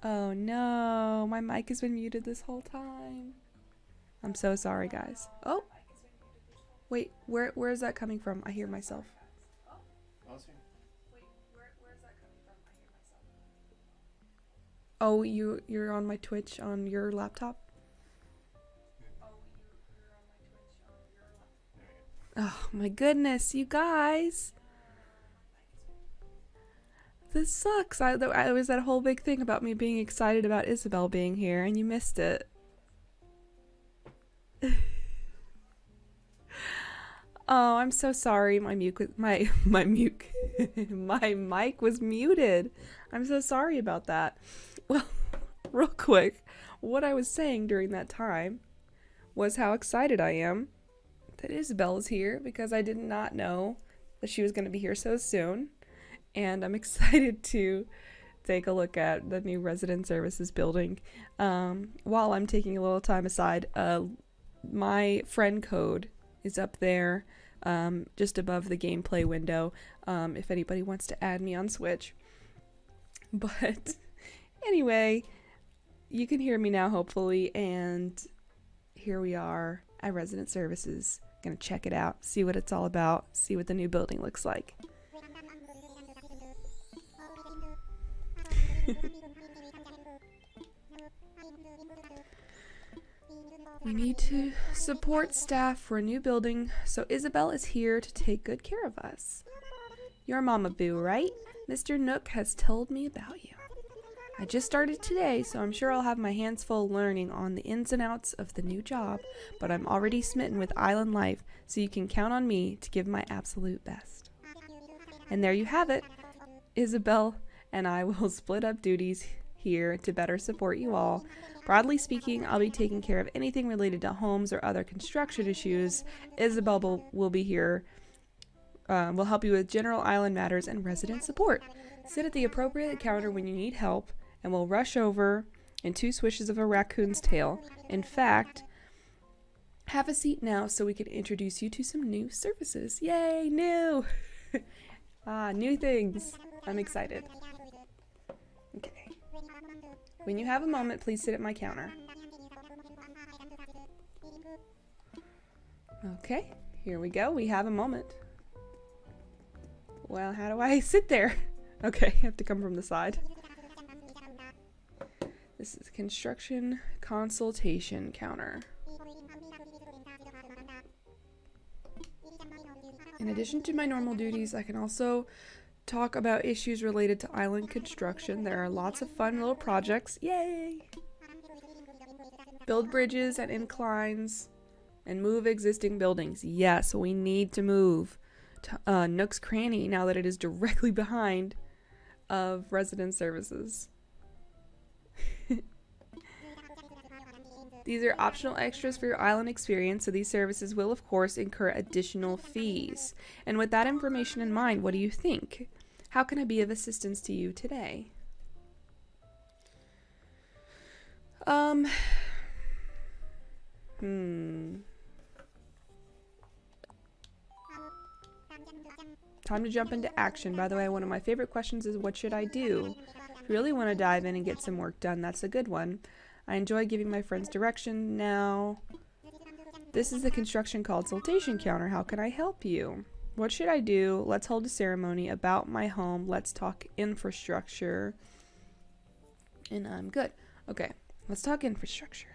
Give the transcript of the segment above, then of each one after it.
Oh no, my mic has been muted this whole time. I'm so sorry, guys. Oh, wait, where is that coming from? I hear myself. Oh, you're on my Twitch on your laptop? Oh my goodness, you guys. This sucks. I was that whole big thing about me being excited about Isabelle being here and you missed it. Oh, I'm so sorry. My mute was, my mute my mic was muted. I'm so sorry about that. Well, real quick, what I was saying during that time was how excited I am that Isabelle is here because I did not know that she was going to be here so soon. And I'm excited to take a look at the new resident services building. While I'm taking a little time aside, my friend code is up there just above the gameplay window if anybody wants to add me on Switch. But anyway, you can hear me now hopefully, and here we are at resident services. Gonna check it out, see what it's all about, see what the new building looks like. We need to support staff for a new building, so Isabelle is here to take good care of us. You're Mama Boo, right? Mr. Nook has told me about you. I just started today, so I'm sure I'll have my hands full learning on the ins and outs of the new job, but I'm already smitten with island life, so you can count on me to give my absolute best. And there you have it. Isabelle and I will split up duties here to better support you all. Broadly speaking, I'll be taking care of anything related to homes or other construction issues. Isabelle will be here. Will help you with general island matters and resident support. Sit at the appropriate counter when you need help, and we'll rush over in 2 swishes of a raccoon's tail. In fact, have a seat now so we can introduce you to some new services. Yay, new! New things. I'm excited. Okay. When you have a moment, please sit at my counter. Okay, here we go. We have a moment. Well, how do I sit there? Okay, I have to come from the side. This is construction consultation counter. In addition to my normal duties, I can also talk about issues related to island construction. There are lots of fun little projects. Yay! Build bridges and inclines and move existing buildings. Yes, we need to move to Nook's Cranny now that it is directly behind of resident services. These are optional extras for your island experience, so these services will of course incur additional fees. And with that information in mind, what do you think? How can I be of assistance to you today? Time to jump into action. By the way, one of my favorite questions is, what should I do? If you really want to dive in and get some work done, that's a good one. I enjoy giving my friends direction now. This is the construction consultation counter. How can I help you? What should I do? Let's hold a ceremony about my home. Let's talk infrastructure. And I'm good. Okay, let's talk infrastructure.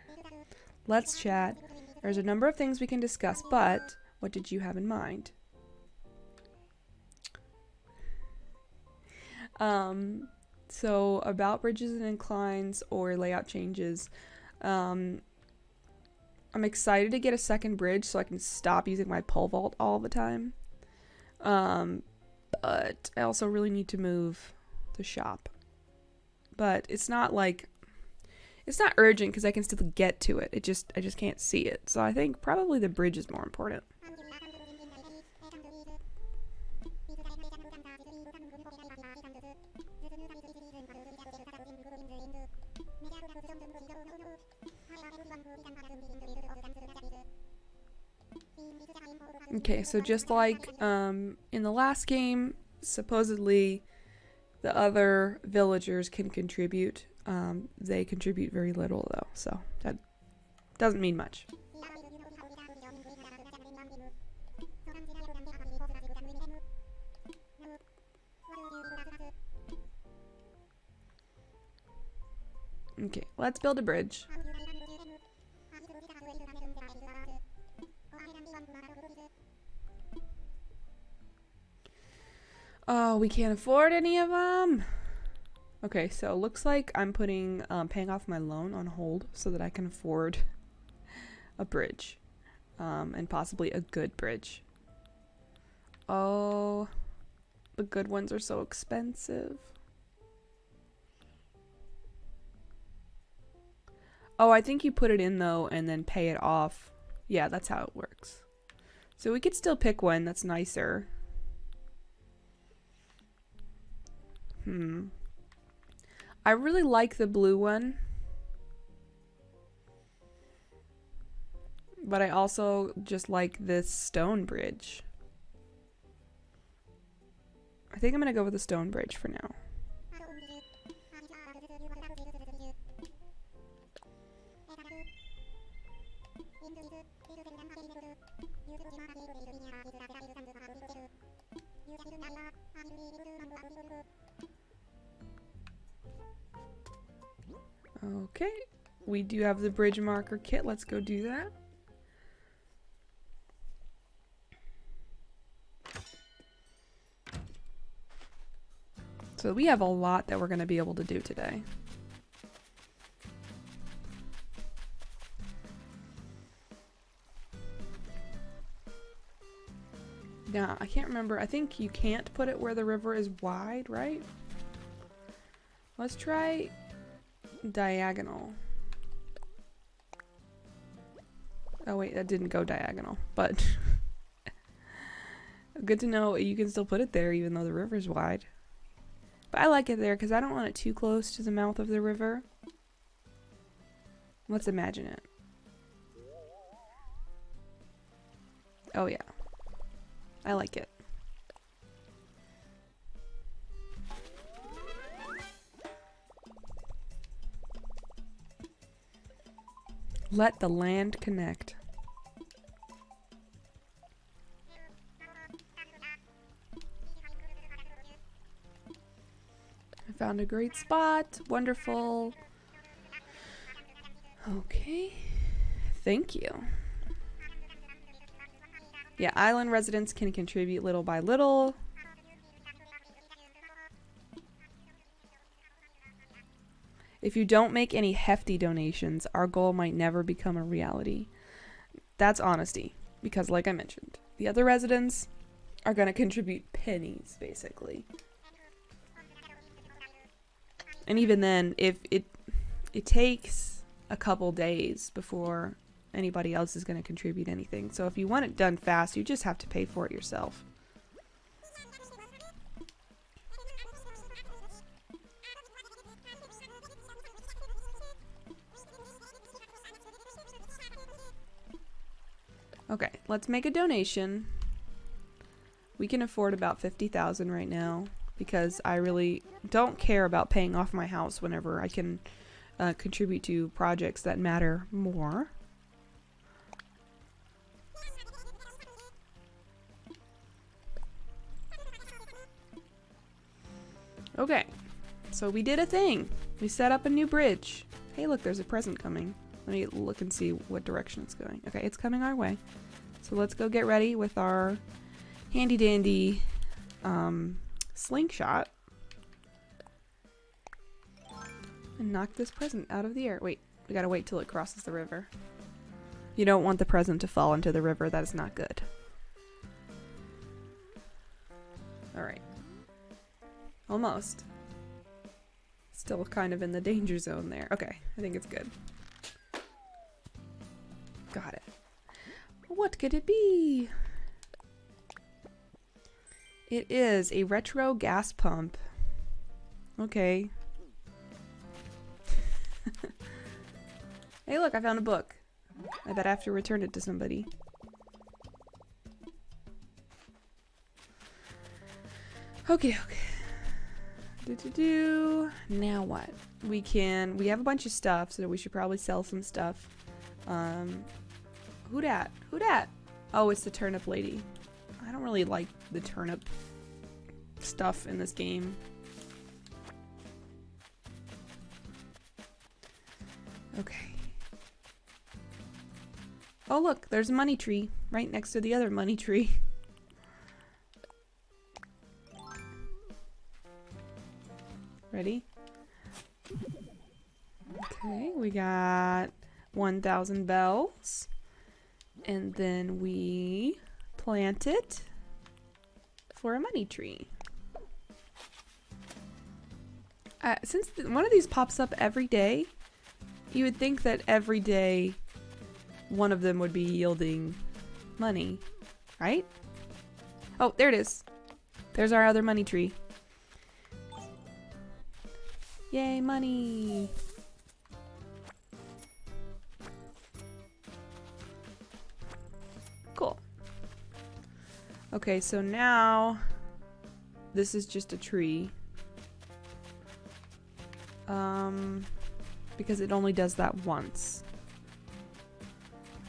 Let's chat. There's a number of things we can discuss, but what did you have in mind? So about bridges and inclines or layout changes, I'm excited to get a second bridge so I can stop using my pole vault all the time. But I also really need to move the shop. But it's not like, it's not urgent because I can still get to it. I just can't see it. So I think probably the bridge is more important. Okay, so just like in the last game, supposedly the other villagers can contribute They contribute very little though, so that doesn't mean much. Okay, let's build a bridge. Oh, we can't afford any of them. Okay, so looks like I'm putting paying off my loan on hold so that I can afford a bridge, and possibly a good bridge. Oh, the good ones are so expensive. Oh, I think you put it in though and then pay it off. Yeah, that's how it works. So we could still pick one that's nicer. I really like the blue one. But I also just like this stone bridge. I think I'm gonna go with the stone bridge for now. Okay, we do have the bridge marker kit. Let's go do that. So we have a lot that we're going to be able to do today. Now, I can't remember. I think you can't put it where the river is wide, right? Let's try diagonal. Oh wait, that didn't go diagonal, but good to know you can still put it there even though the river's wide. But I like it there because I don't want it too close to the mouth of the river. Let's imagine it. Oh yeah. I like it. Let the land connect. I found a great spot. Wonderful. Okay. Thank you. Yeah, island residents can contribute little by little. If you don't make any hefty donations, our goal might never become a reality. That's honesty, because like I mentioned, the other residents are going to contribute pennies, basically. And even then, if it takes a couple days before anybody else is going to contribute anything. So if you want it done fast, you just have to pay for it yourself. Okay, let's make a donation. We can afford about 50,000 right now because I really don't care about paying off my house whenever I can contribute to projects that matter more. Okay, so we did a thing. We set up a new bridge. Hey, look, there's a present coming. Let me look and see what direction it's going. Okay, it's coming our way. So let's go get ready with our handy dandy slingshot and knock this present out of the air. Wait, we gotta wait till it crosses the river. You don't want the present to fall into the river. That is not good. Alright. Almost. Still kind of in the danger zone there. Okay, I think it's good. Got it. What could it be? It is a retro gas pump. Okay. Hey, look, I found a book. I bet I have to return it to somebody. Okay, okay. Now what? We have a bunch of stuff, so we should probably sell some stuff. Who dat? Who dat? Oh, it's the turnip lady. I don't really like the turnip stuff in this game. Okay. Oh look, there's a money tree right next to the other money tree. Ready? Okay, we got 1,000 bells. And then we plant it for a money tree. Since one of these pops up every day, you would think that every day one of them would be yielding money, right? Oh, there it is. There's our other money tree. Yay, money! Cool. Okay, so now this is just a tree. Because it only does that once.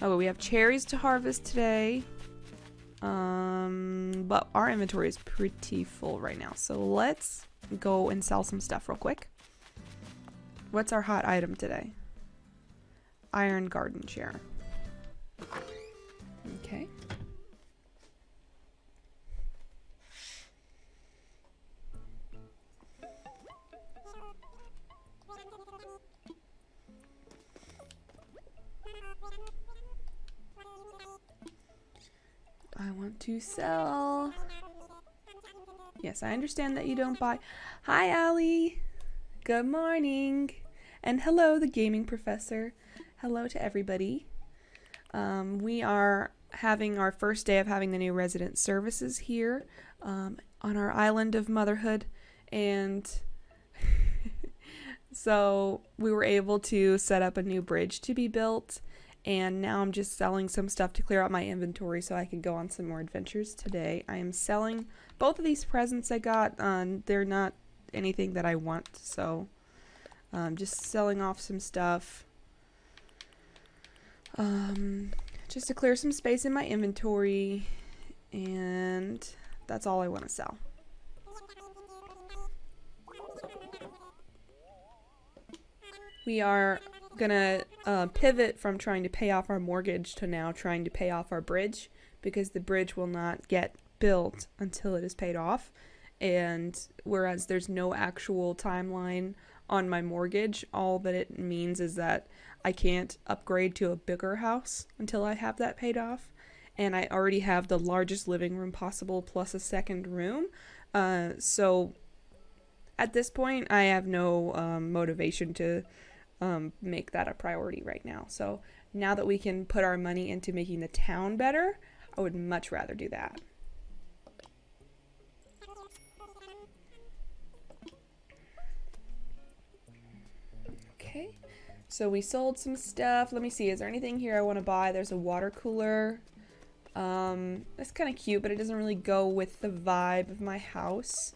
Oh, we have cherries to harvest today. But our inventory is pretty full right now. So let's go and sell some stuff real quick. What's our hot item today? Iron garden chair. Okay. I want to sell. Yes, I understand that you don't buy. Hi, Allie. Good morning. And hello, the gaming professor. Hello to everybody. We are having our first day of having the new resident services here on our island of motherhood. And so we were able to set up a new bridge to be built. And now I'm just selling some stuff to clear out my inventory so I can go on some more adventures today. I am selling both of these presents I got. They're not anything that I want, so just selling off some stuff. Just to clear some space in my inventory. And that's all I want to sell. We are gonna pivot from trying to pay off our mortgage to now trying to pay off our bridge, because the bridge will not get built until it is paid off. And whereas there's no actual timeline on my mortgage, all that it means is that I can't upgrade to a bigger house until I have that paid off. And I already have the largest living room possible plus a second room. So at this point I have no motivation to make that a priority right now. So now that we can put our money into making the town better, I would much rather do that. Okay, so we sold some stuff. Let me see, is there anything here I want to buy? There's a water cooler. That's kind of cute, but it doesn't really go with the vibe of my house.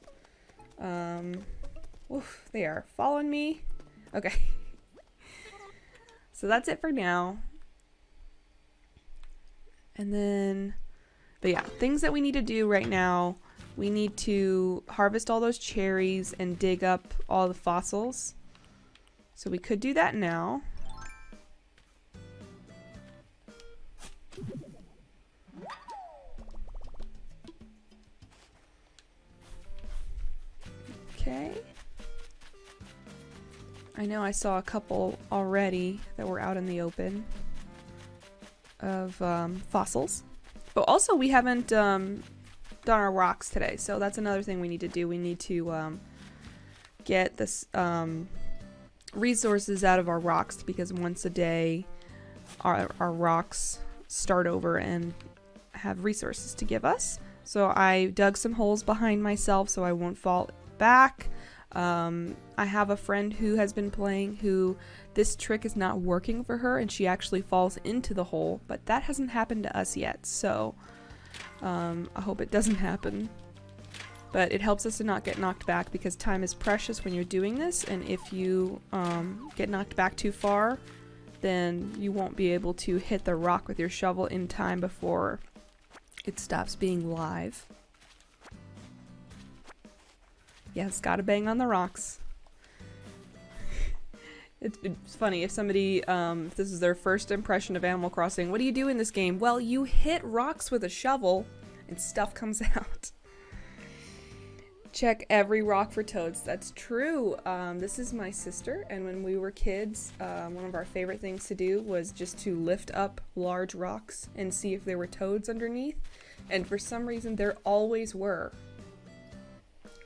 Oof, they are following me. Okay. So that's it for now. And then, but yeah, things that we need to do right now. We need to harvest all those cherries and dig up all the fossils. So we could do that now. Okay. I know I saw a couple already that were out in the open of fossils. But also we haven't done our rocks today, so that's another thing we need to do. We need to get this resources out of our rocks, because once a day our rocks start over and have resources to give us. So I dug some holes behind myself so I won't fall back. I have a friend who has been playing who this trick is not working for her and she actually falls into the hole, but that hasn't happened to us yet, so I hope it doesn't happen. But it helps us to not get knocked back because time is precious when you're doing this, and if you get knocked back too far, then you won't be able to hit the rock with your shovel in time before it stops being live. Yes, gotta bang on the rocks. It's funny, if somebody, if this is their first impression of Animal Crossing, what do you do in this game? Well, you hit rocks with a shovel and stuff comes out. Check every rock for toads. That's true. This is my sister, and when we were kids, one of our favorite things to do was just to lift up large rocks and see if there were toads underneath, and for some reason there always were.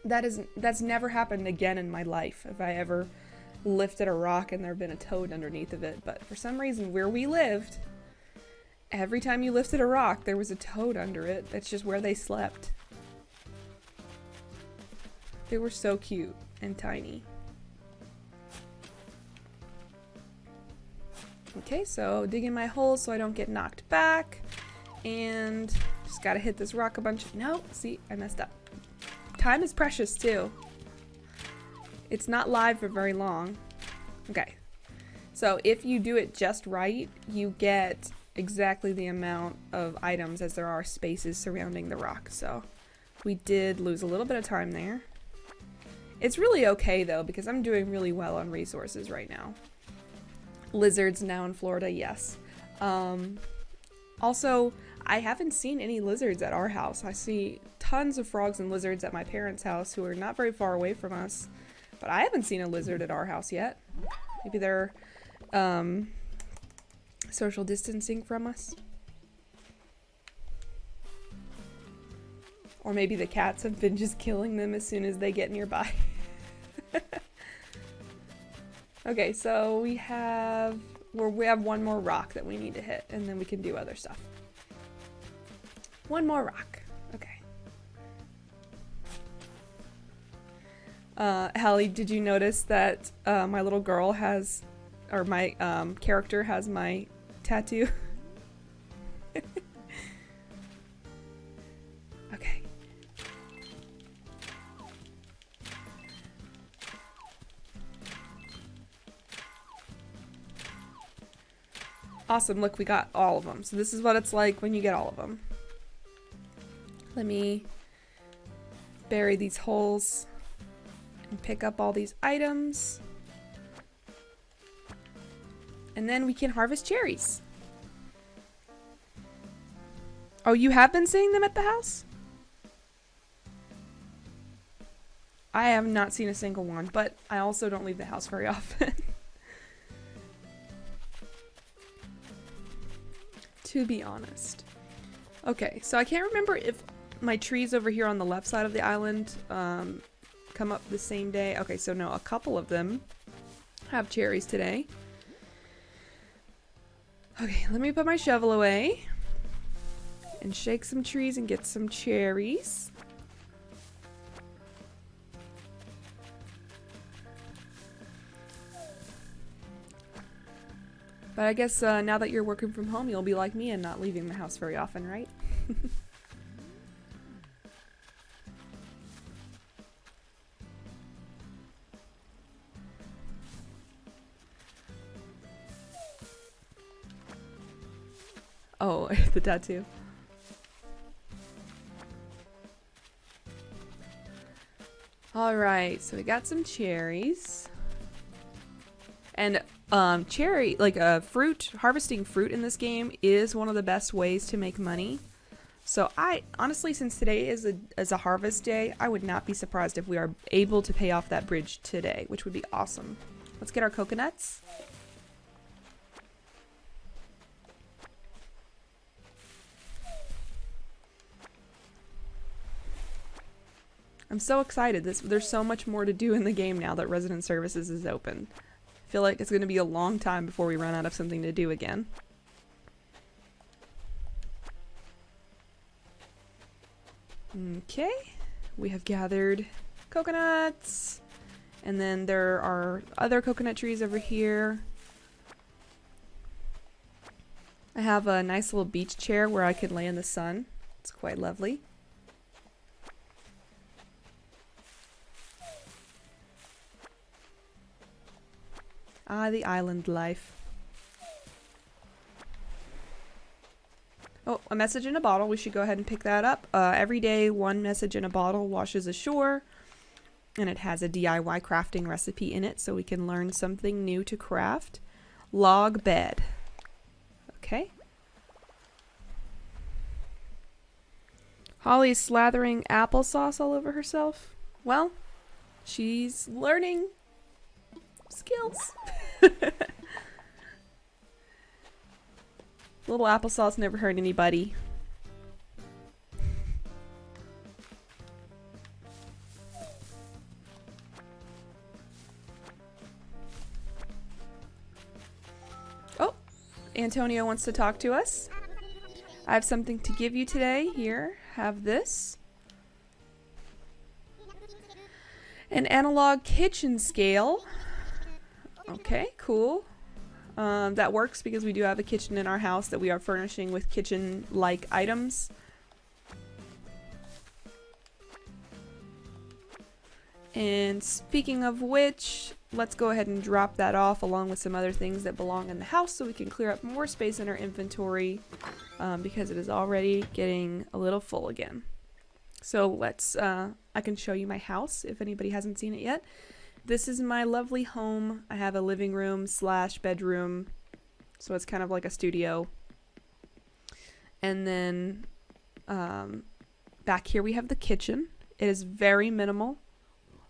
That's never happened again in my life, if I ever lifted a rock and there had been a toad underneath of it, but for some reason where we lived, every time you lifted a rock there was a toad under it. That's just where they slept. They were so cute and tiny. Okay, so digging my hole so I don't get knocked back, and just gotta hit this rock a bunch. No, see, I messed up. Time is precious too. It's not live for very long. Okay, so if you do it just right, you get exactly the amount of items as there are spaces surrounding the rock. So we did lose a little bit of time there. It's really okay though, because I'm doing really well on resources right now. Lizards now in Florida, yes. Also, I haven't seen any lizards at our house. I see tons of frogs and lizards at my parents' house who are not very far away from us. But I haven't seen a lizard at our house yet. Maybe they're social distancing from us. Or maybe the cats have been just killing them as soon as they get nearby. Okay, so we have one more rock that we need to hit, and then we can do other stuff. One more rock. Okay. Hallie, did you notice that my little girl has, or my character has my tattoo? Okay. Awesome, look, we got all of them. So this is what it's like when you get all of them. Let me bury these holes and pick up all these items. And then we can harvest cherries. Oh, you have been seeing them at the house? I have not seen a single one, but I also don't leave the house very often. To be honest. Okay, so I can't remember if my trees over here on the left side of the island come up the same day. Okay, so no, a couple of them have cherries today. Okay, let me put my shovel away and shake some trees and get some cherries. But I guess now that you're working from home, you'll be like me and not leaving the house very often, right? Oh, the tattoo. Alright, so we got some cherries. And cherry, like fruit, harvesting fruit in this game is one of the best ways to make money. So I, honestly, since today is a harvest day, I would not be surprised if we are able to pay off that bridge today, which would be awesome. Let's get our coconuts. I'm so excited. There's so much more to do in the game now that Resident Services is open. I feel like it's going to be a long time before we run out of something to do again. Okay, we have gathered coconuts, and then there are other coconut trees over here. I have a nice little beach chair where I could lay in the sun. It's quite lovely. Ah, the island life. Oh, a message in a bottle. We should go ahead and pick that up. Every day, one message in a bottle washes ashore. And it has a DIY crafting recipe in it, so we can learn something new to craft. Log bed. Okay. Holly's slathering applesauce all over herself. Well, she's learning skills. Little applesauce never hurt anybody. Oh, Antonio wants to talk to us. I have something to give you today. Here, have this. An analog kitchen scale. Okay, cool. That works because we do have a kitchen in our house that we are furnishing with kitchen-like items. And speaking of which, let's go ahead and drop that off along with some other things that belong in the house so we can clear up more space in our inventory because it is already getting a little full again. So let's, I can show you my house if anybody hasn't seen it yet. This is my lovely home. I have a living room / bedroom, so it's kind of like a studio. And then back here we have the kitchen. It is very minimal.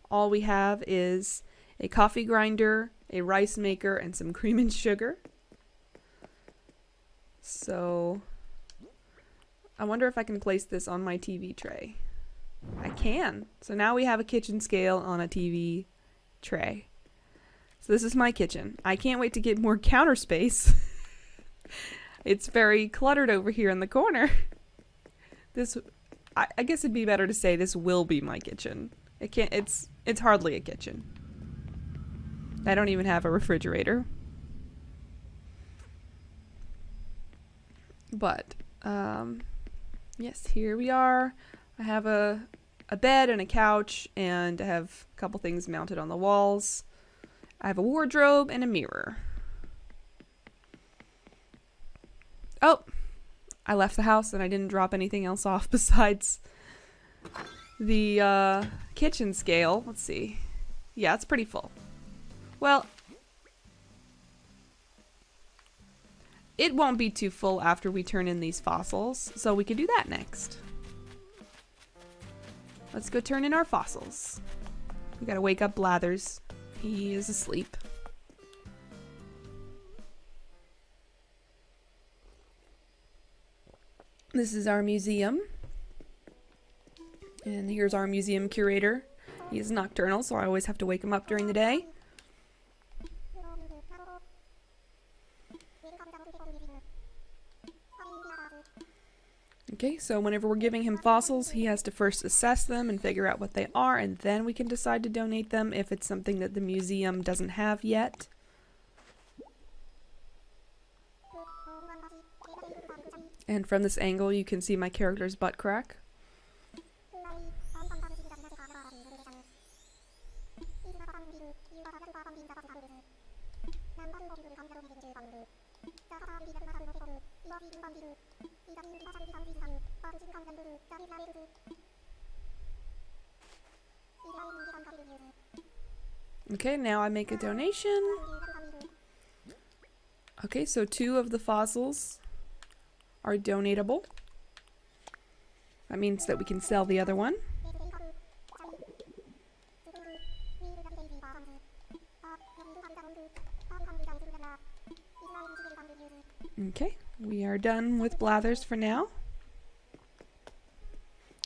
All we have is a coffee grinder, a rice maker, and some cream and sugar. So I wonder if I can place this on my TV tray. I can. So now we have a kitchen scale on a TV tray. So this is my kitchen. I can't wait to get more counter space. It's very cluttered over here in the corner. This, I guess it'd be better to say this will be my kitchen. It's hardly a kitchen. I don't even have a refrigerator. But, yes, here we are. I have a bed and a couch, and I have a couple things mounted on the walls. I have a wardrobe and a mirror. Oh, I left the house and I didn't drop anything else off besides the kitchen scale. Let's see. Yeah, it's pretty full. Well, it won't be too full after we turn in these fossils, so we could do that next. Let's go turn in our fossils. We gotta wake up Blathers. He is asleep. This is our museum. And here's our museum curator. He is nocturnal, so I always have to wake him up during the day. Okay, so whenever we're giving him fossils, he has to first assess them and figure out what they are, and then we can decide to donate them if it's something that the museum doesn't have yet. And from this angle, you can see my character's butt crack. Okay, now I make a donation. Okay, so 2 of the fossils are donatable. That means that we can sell the other one. Okay, we are done with Blathers for now.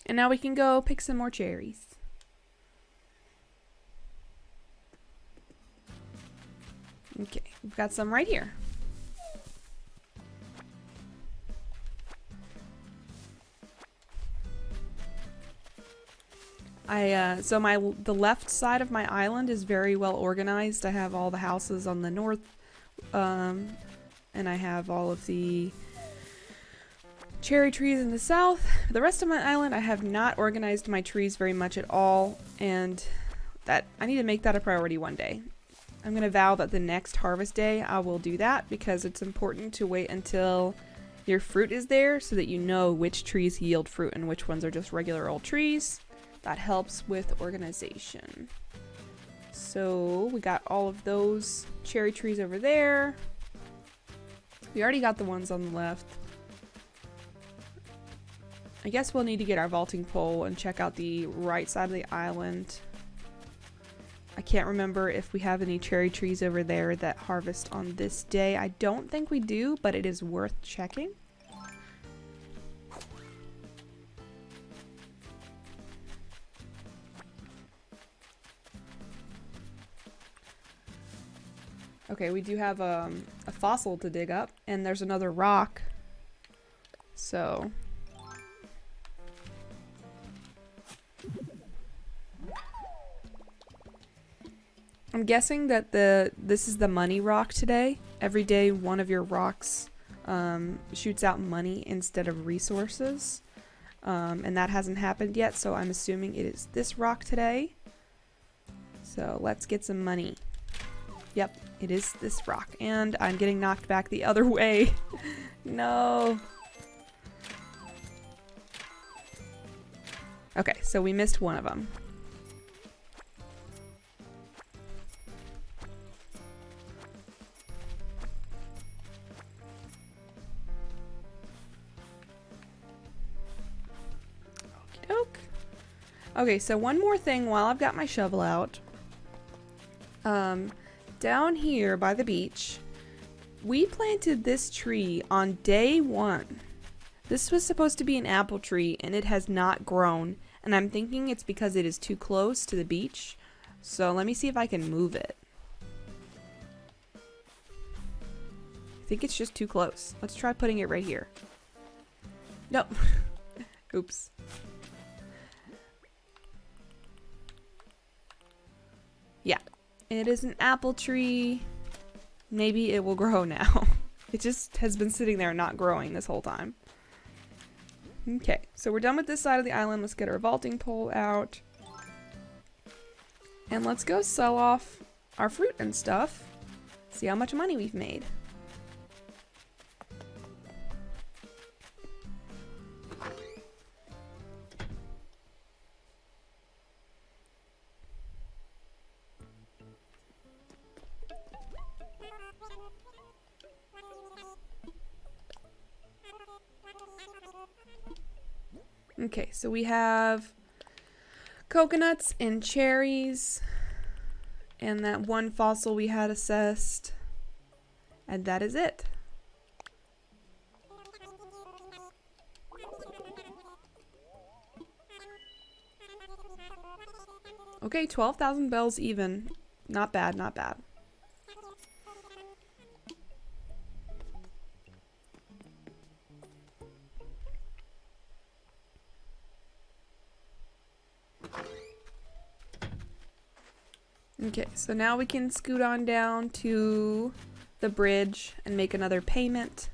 And now we can go pick some more cherries. Okay, we've got some right here. So the left side of my island is very well organized. I have all the houses on the north, and I have all of the cherry trees in the south. The rest of my island, I have not organized my trees very much at all, and that I need to make that a priority one day. I'm going to vow that the next harvest day I will do that, because it's important to wait until your fruit is there so that you know which trees yield fruit and which ones are just regular old trees. That helps with organization. So we got all of those cherry trees over there. We already got the ones on the left. I guess we'll need to get our vaulting pole and check out the right side of the island. I can't remember if we have any cherry trees over there that harvest on this day. I don't think we do, but it is worth checking. Okay, we do have a fossil to dig up, and there's another rock. So I'm guessing that this is the money rock today. Every day one of your rocks shoots out money instead of resources. And that hasn't happened yet, so I'm assuming it is this rock today. So let's get some money. Yep, it is this rock. And I'm getting knocked back the other way. No. Okay, so we missed one of them. Okey-doke. Okay, so one more thing while I've got my shovel out. Down here by the beach, we planted this tree on day 1. This was supposed to be an apple tree, and it has not grown, and I'm thinking it's because it is too close to the beach. So let me see if I can move it. I think it's just too close. Let's try putting it right here. Nope. Oops. Yeah. It is an apple tree. Maybe it will grow now. It just has been sitting there not growing this whole time. Okay, so we're done with this side of the island. Let's get our vaulting pole out. And let's go sell off our fruit and stuff. See how much money we've made. Okay, so we have coconuts and cherries, and that one fossil we had assessed, and that is it. Okay, 12,000 bells even. Not bad, not bad. Okay, so now we can scoot on down to the bridge and make another payment.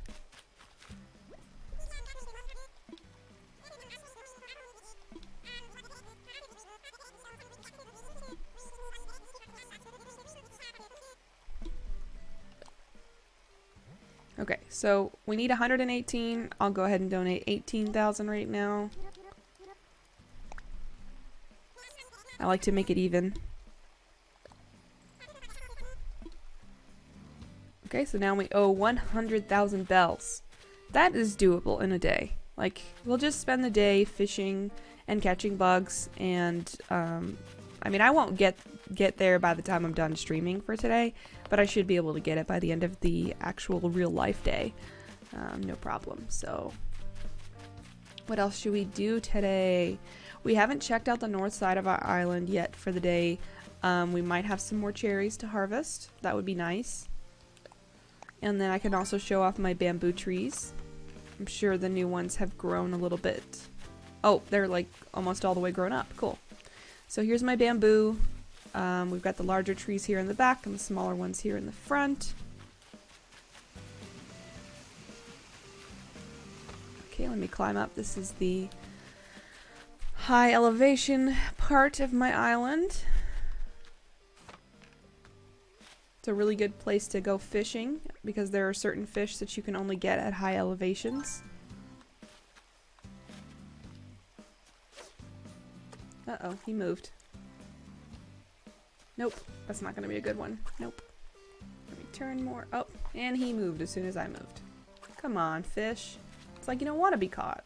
Okay, so we need 118. I'll go ahead and donate 18,000 right now. I like to make it even. Okay, so now we owe 100,000 bells. That is doable in a day. Like, we'll just spend the day fishing and catching bugs, and I mean, I won't get there by the time I'm done streaming for today, but I should be able to get it by the end of the actual real life day. No problem. So, what else should we do today? We haven't checked out the north side of our island yet for the day. We might have some more cherries to harvest. That would be nice. And then I can also show off my bamboo trees. I'm sure the new ones have grown a little bit. Oh, they're like almost all the way grown up. Cool. So here's my bamboo. We've got the larger trees here in the back and the smaller ones here in the front. Okay, let me climb up. This is the high elevation part of my island. a really good place to go fishing because there are certain fish that you can only get at high elevations. Uh-oh, he moved. Nope, that's not gonna be a good one. Nope. Let me turn more. Oh, and he moved as soon as I moved. Come on, fish. It's like you don't want to be caught.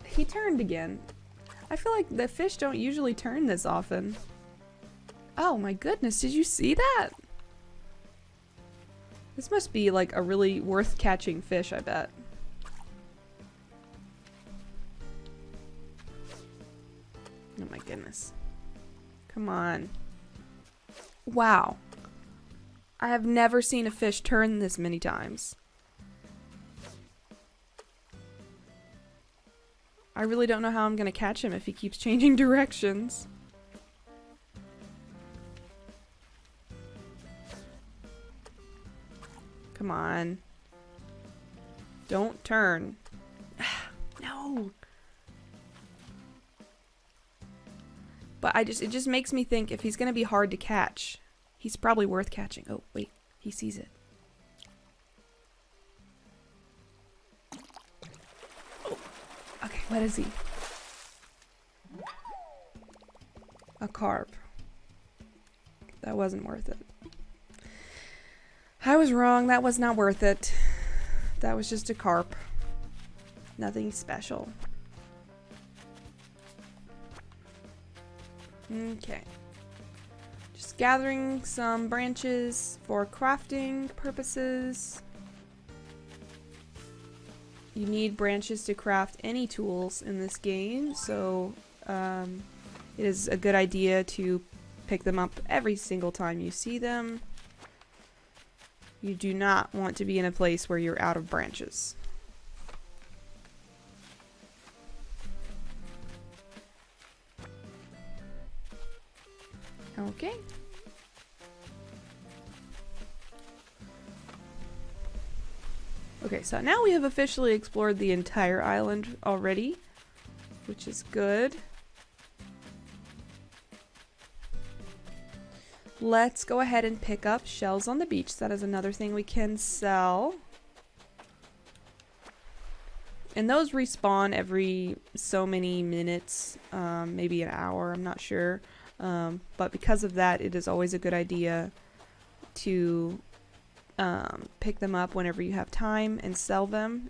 He turned again. I feel like the fish don't usually turn this often. Oh my goodness, did you see that? This must be like a really worth catching fish, I bet. Oh my goodness. Come on. Wow. I have never seen a fish turn this many times. I really don't know how I'm gonna catch him if he keeps changing directions. Come on. Don't turn. No. But it just makes me think if he's gonna be hard to catch, he's probably worth catching. Oh, wait. He sees it. Oh. Okay, what is he? A carp. That wasn't worth it. I was wrong. That was not worth it. That was just a carp. Nothing special. Okay. Just gathering some branches for crafting purposes. You need branches to craft any tools in this game, so it is a good idea to pick them up every single time you see them. You do not want to be in a place where you're out of branches. Okay. Okay, so now we have officially explored the entire island already, which is good. Let's go ahead and pick up shells on the beach. That is another thing we can sell. And those respawn every so many minutes, maybe an hour, I'm not sure. But because of that, it is always a good idea to pick them up whenever you have time and sell them.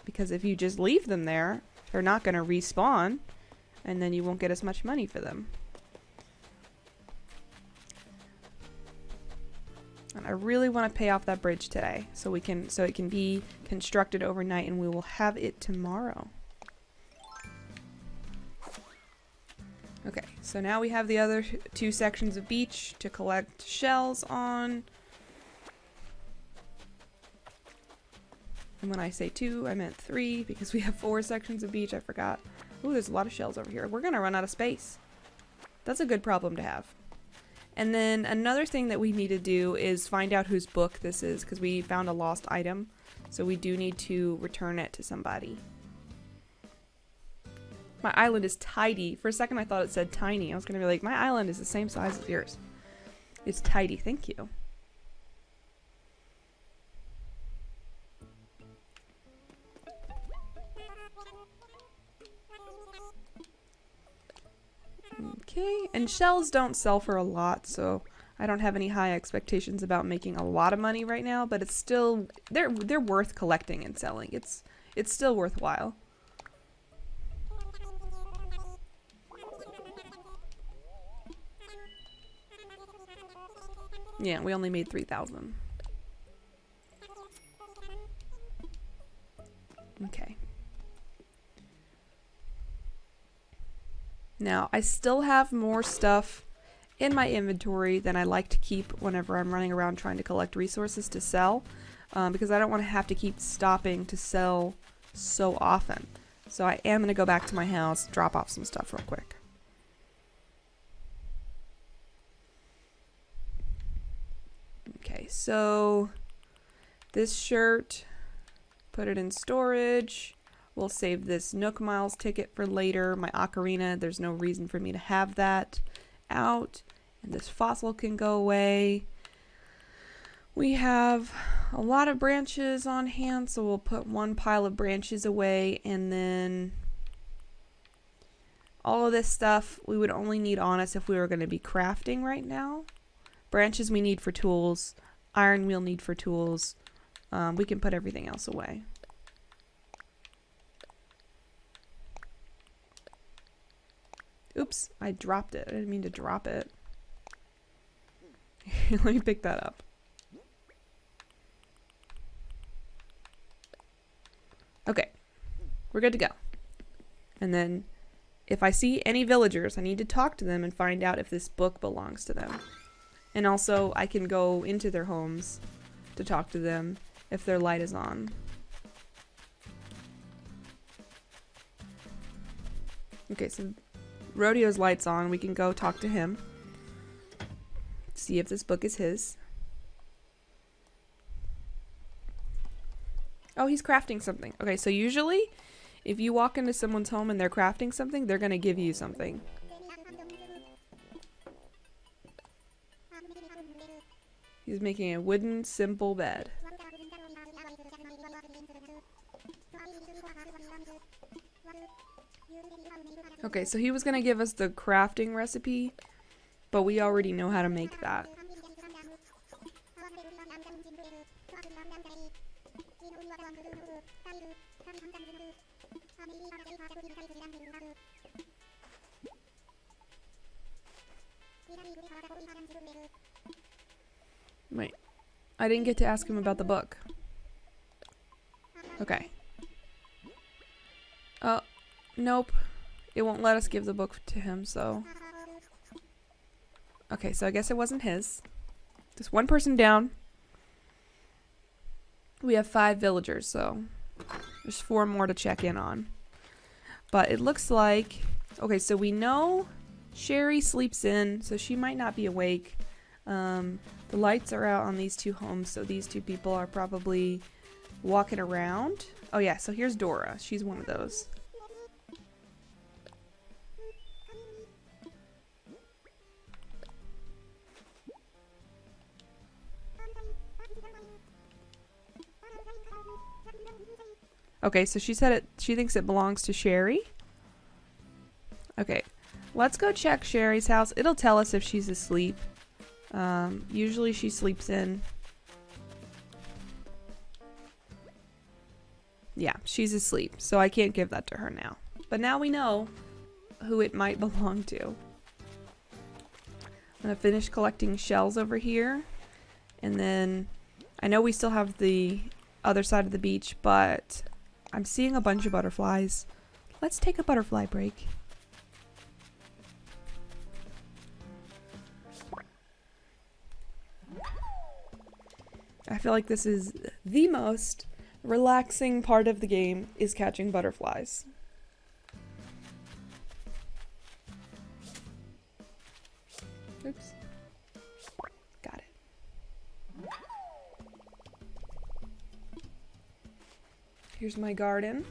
Because if you just leave them there, they're not going to respawn, and then you won't get as much money for them. And I really want to pay off that bridge today, so it can be constructed overnight, and we will have it tomorrow. Okay, so now we have the other two sections of beach to collect shells on. And when I say two, I meant three, because we have 4 sections of beach. I forgot. Ooh, there's a lot of shells over here. We're gonna run out of space. That's a good problem to have. And then another thing that we need to do is find out whose book this is, because we found a lost item. So we do need to return it to somebody. My island is tidy. For a second I thought it said tiny. I was going to be like, my island is the same size as yours. It's tidy, thank you. Okay, and shells don't sell for a lot, so I don't have any high expectations about making a lot of money right now, but it's still, they're worth collecting and selling. It's still worthwhile. Yeah, we only made 3,000. Okay. Now, I still have more stuff in my inventory than I like to keep whenever I'm running around trying to collect resources to sell, because I don't want to have to keep stopping to sell so often. So I am going to go back to my house, drop off some stuff real quick. Okay, so this shirt, put it in storage. We'll save this Nook Miles ticket for later. My ocarina, there's no reason for me to have that out. And this fossil can go away. We have a lot of branches on hand, so we'll put one pile of branches away, and then all of this stuff we would only need on us if we were going to be crafting right now. Branches we need for tools. Iron we'll need for tools. We can put everything else away. Oops, I dropped it. I didn't mean to drop it. Let me pick that up. Okay, we're good to go. And then if I see any villagers, I need to talk to them and find out if this book belongs to them. And also, I can go into their homes to talk to them if their light is on. Okay, so Rodeo's light's on. We can go talk to him. See if this book is his. Oh, he's crafting something. Okay, so usually if you walk into someone's home and they're crafting something, they're going to give you something. He's making a wooden, simple bed. Okay, so he was going to give us the crafting recipe, but we already know how to make that. Wait, I didn't get to ask him about the book. Okay. Oh, nope. It won't let us give the book to him, so... Okay, so I guess it wasn't his. Just one person down. We have 5 villagers, so there's 4 more to check in on. But it looks like... Okay, so we know Sherry sleeps in, so she might not be awake. The lights are out on these 2 homes, so these 2 people are probably walking around. Oh yeah, so here's Dora. She's one of those. Okay, so she said it. She thinks it belongs to Sherry. Okay, let's go check Sherry's house. It'll tell us if she's asleep. Usually she sleeps in. Yeah, she's asleep, so I can't give that to her now. But now we know who it might belong to. I'm gonna finish collecting shells over here, and then I know we still have the other side of the beach, but I'm seeing a bunch of butterflies. Let's take a butterfly break. I feel like this is the most relaxing part of the game, is catching butterflies. Oops. Got it. Here's my garden.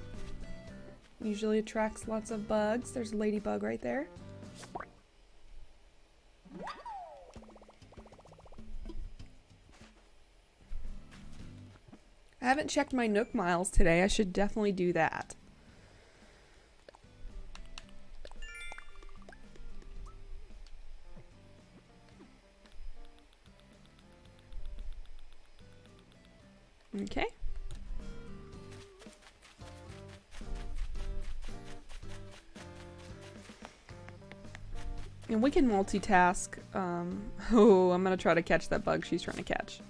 Usually attracts lots of bugs. There's a ladybug right there. I haven't checked my Nook Miles today. I should definitely do that. Okay. And we can multitask. Oh, I'm gonna try to catch that bug she's trying to catch.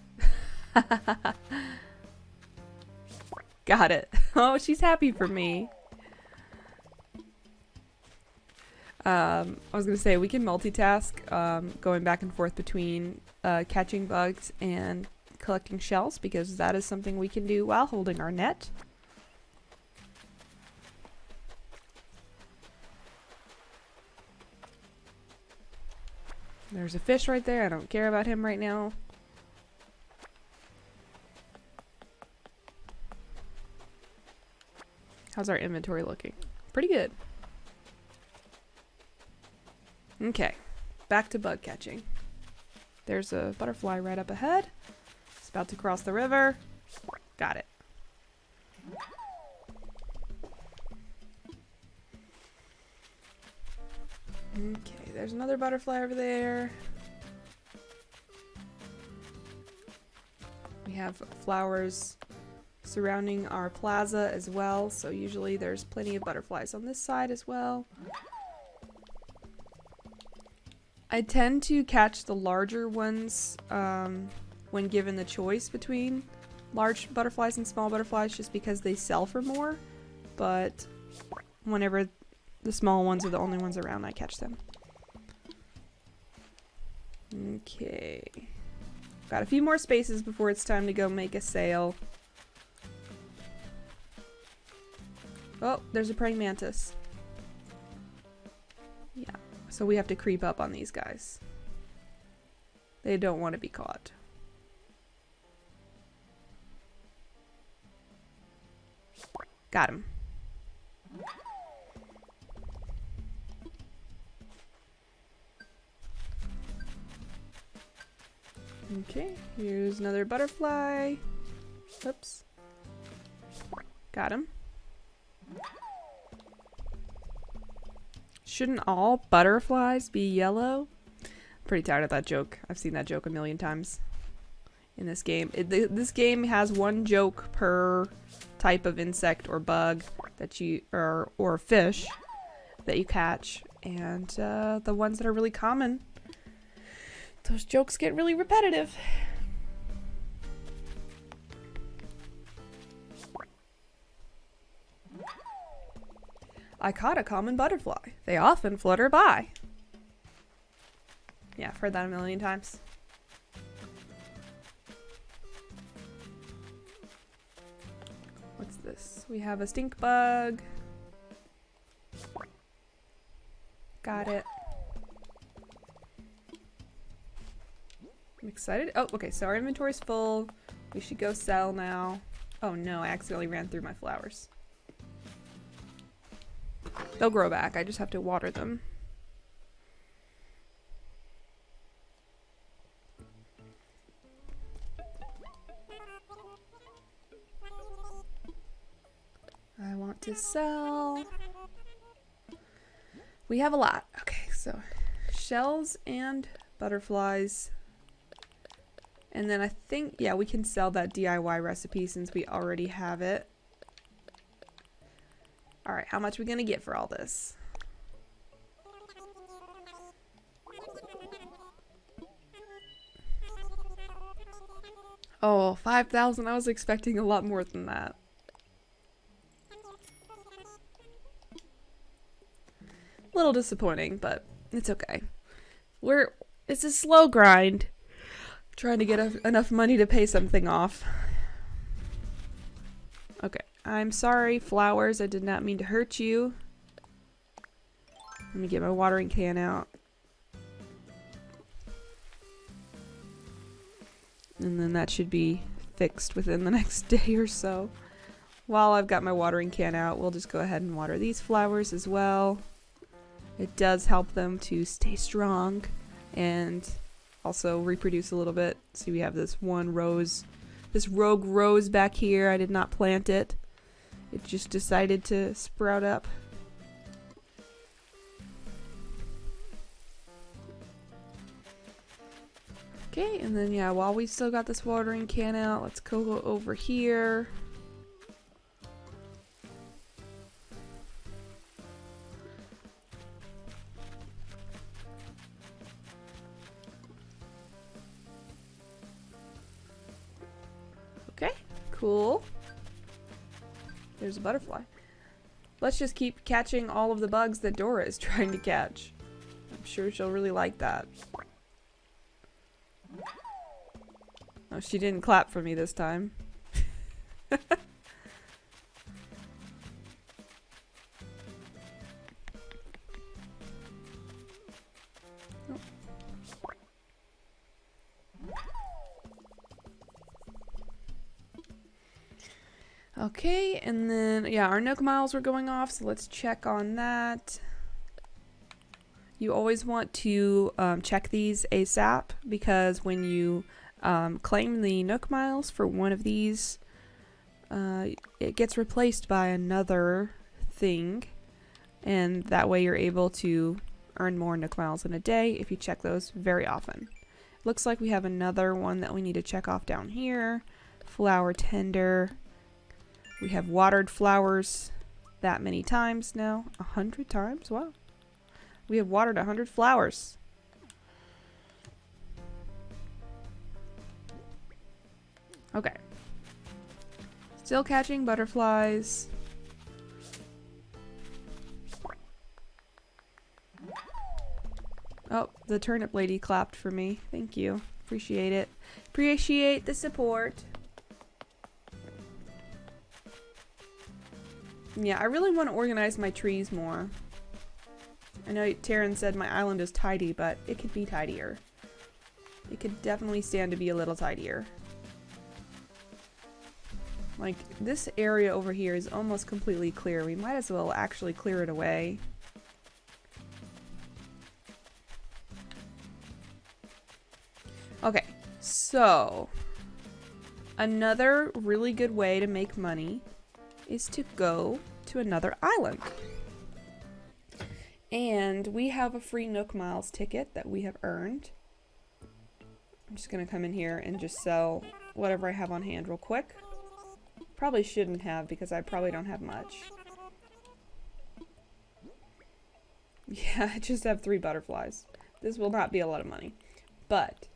Got it. Oh, she's happy for me. I was gonna say we can multitask, going back and forth between catching bugs and collecting shells, because that is something we can do while holding our net. There's a fish right there. I don't care about him right now. How's our inventory looking? Pretty good. Okay, back to bug catching. There's a butterfly right up ahead. It's about to cross the river. Got it. Okay, there's another butterfly over there. We have flowers surrounding our plaza as well, so usually there's plenty of butterflies on this side as well. I tend to catch the larger ones when given the choice between large butterflies and small butterflies, just because they sell for more, but whenever the small ones are the only ones around, I catch them. Okay. Got a few more spaces before it's time to go make a sale. Oh, there's a praying mantis. Yeah, so we have to creep up on these guys. They don't want to be caught. Got him. Okay, here's another butterfly. Oops. Got him. Shouldn't all butterflies be yellow? Pretty tired of that joke. I've seen that joke a million times in this game. This game has one joke per type of insect or bug that you or fish that you catch, and the ones that are really common, those jokes get really repetitive. I caught a common butterfly. They often flutter by. Yeah, I've heard that a million times. What's this? We have a stink bug. Got it. I'm excited. Oh, okay, so our inventory's full. We should go sell now. Oh no, I accidentally ran through my flowers. They'll grow back. I just have to water them. I want to sell. We have a lot. Okay, so shells and butterflies. And then I think, yeah, we can sell that DIY recipe since we already have it. Alright, how much are we gonna get for all this? Oh, 5,000. I was expecting a lot more than that. A little disappointing, but it's okay. It's a slow grind. Trying to get enough money to pay something off. Okay, I'm sorry, flowers. I did not mean to hurt you. Let me get my watering can out. And then that should be fixed within the next day or so. While I've got my watering can out, we'll just go ahead and water these flowers as well. It does help them to stay strong and also reproduce a little bit. See, we have this one rose, this rogue rose back here. I did not plant it. It just decided to sprout up. Okay, and then yeah, while we still got this watering can out, let's go over here. Okay, cool. There's a butterfly. Let's just keep catching all of the bugs that Dora is trying to catch. I'm sure she'll really like that. Oh, she didn't clap for me this time. Okay, and then, yeah, our Nook miles were going off, so let's check on that. You always want to check these ASAP, because when you claim the Nook miles for one of these, it gets replaced by another thing, and that way you're able to earn more Nook miles in a day if you check those very often. Looks like we have another one that we need to check off down here. Flower tender. We have watered flowers that many times now. 100 times? Wow. We have watered 100 flowers. Okay. Still catching butterflies. Oh, the turnip lady clapped for me. Thank you. Appreciate it. Appreciate the support. Yeah, I really want to organize my trees more. I know Taryn said my island is tidy, but it could be tidier. It could definitely stand to be a little tidier. Like, this area over here is almost completely clear. We might as well actually clear it away. Okay, so another really good way to make money is to go to another island. And we have a free Nook Miles ticket that we have earned. I'm just gonna come in here and just sell whatever I have on hand real quick. Probably shouldn't have, because I probably don't have much. Yeah, I just have 3 butterflies. This will not be a lot of money. But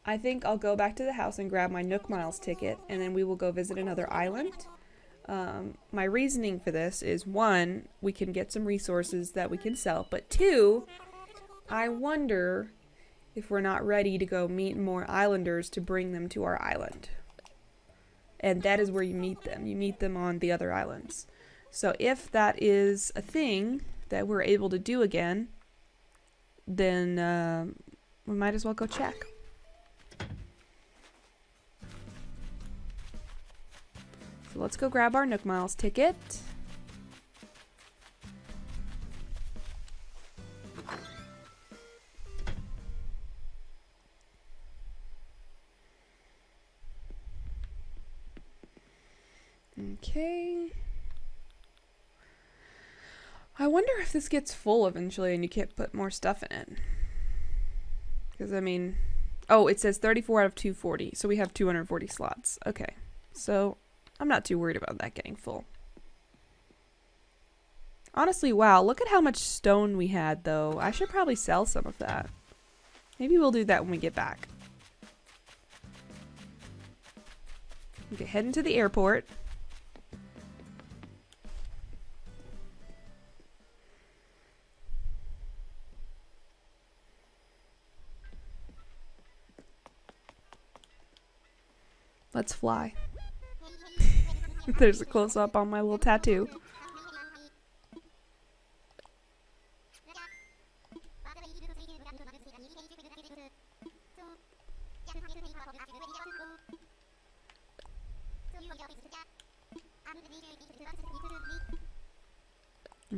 I think I'll go back to the house and grab my Nook Miles ticket, and then we will go visit another island. My reasoning for this is, 1, we can get some resources that we can sell, but 2, I wonder if we're not ready to go meet more islanders to bring them to our island. And that is where you meet them. You meet them on the other islands. So if that is a thing that we're able to do again, then we might as well go check. So let's go grab our Nook Miles ticket. Okay. I wonder if this gets full eventually and you can't put more stuff in it. Because, I mean... Oh, it says 34 out of 240. So we have 240 slots. Okay. So, I'm not too worried about that getting full. Honestly, wow. Look at how much stone we had, though. I should probably sell some of that. Maybe we'll do that when we get back. Okay, heading to the airport. Let's fly. There's a close-up on my little tattoo.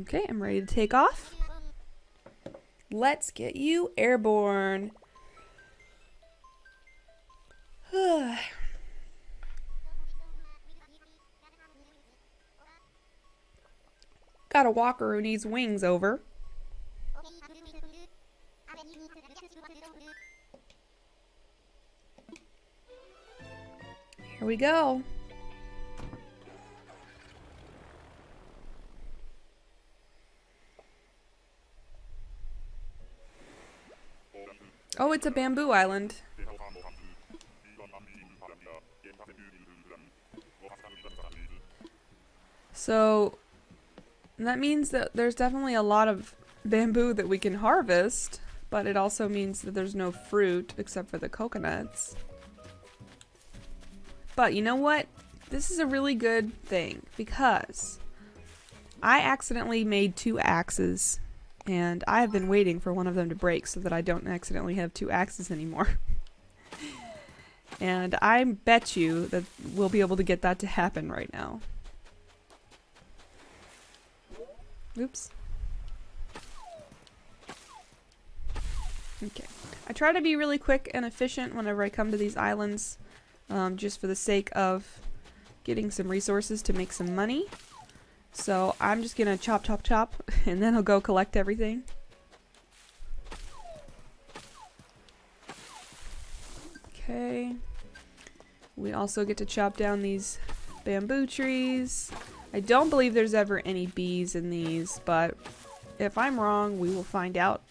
Okay, I'm ready to take off. Let's get you airborne. Got a walker who needs wings over. Here we go. Oh, it's a bamboo island. So that means that there's definitely a lot of bamboo that we can harvest, but it also means that there's no fruit except for the coconuts. But you know what? This is a really good thing because I accidentally made 2 axes and I have been waiting for one of them to break so that I don't accidentally have 2 axes anymore. And I bet you that we'll be able to get that to happen right now. Oops. Okay. I try to be really quick and efficient whenever I come to these islands, just for the sake of getting some resources to make some money. So I'm just gonna chop, chop, chop, and then I'll go collect everything. Okay. We also get to chop down these bamboo trees. I don't believe there's ever any bees in these, but if I'm wrong, we will find out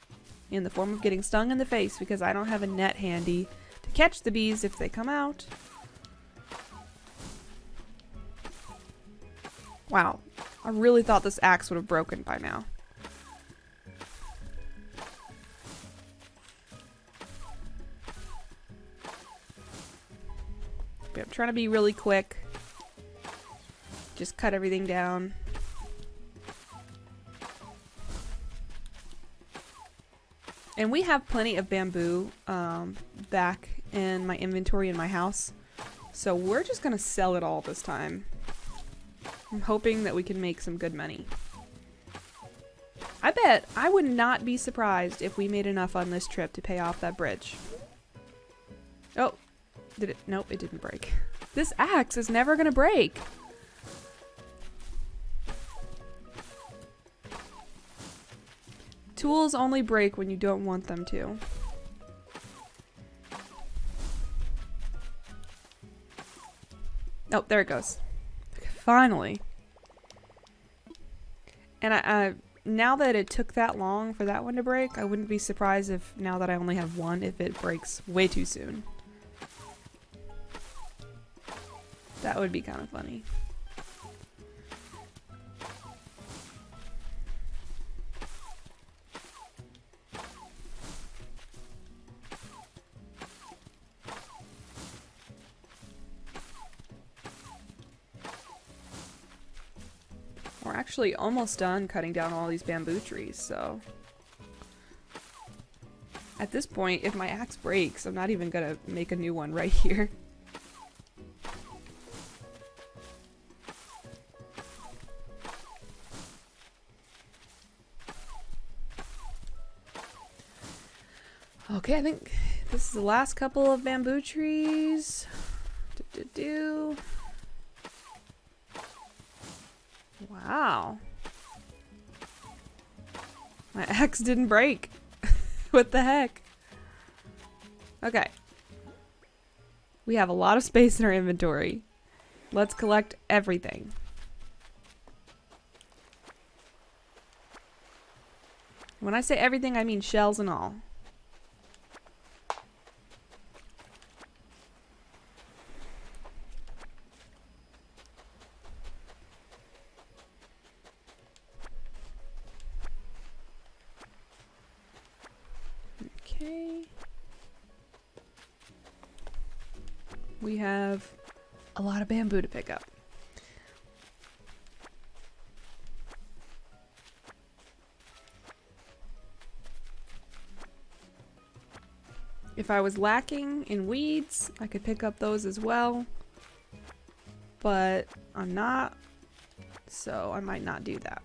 in the form of getting stung in the face because I don't have a net handy to catch the bees if they come out. Wow, I really thought this axe would have broken by now. I'm trying to be really quick. Just cut everything down. And we have plenty of bamboo back in my inventory in my house. So we're just gonna sell it all this time. I'm hoping that we can make some good money. I bet I would not be surprised if we made enough on this trip to pay off that bridge. Oh, did it? Nope, it didn't break. This axe is never gonna break. Tools only break when you don't want them to. Oh, there it goes. Finally. And I now that it took that long for that one to break, I wouldn't be surprised if now that I only have one, if it breaks way too soon. That would be kind of funny. We're actually almost done cutting down all these bamboo trees, so at this point, if my axe breaks, I'm not even gonna make a new one right here. Okay, I think this is the last couple of bamboo trees. Wow. My axe didn't break. What the heck? Okay. We have a lot of space in our inventory. Let's collect everything. When I say everything, I mean shells and all. Okay. We have a lot of bamboo to pick up. If I was lacking in weeds, I could pick up those as well. But I'm not, so I might not do that.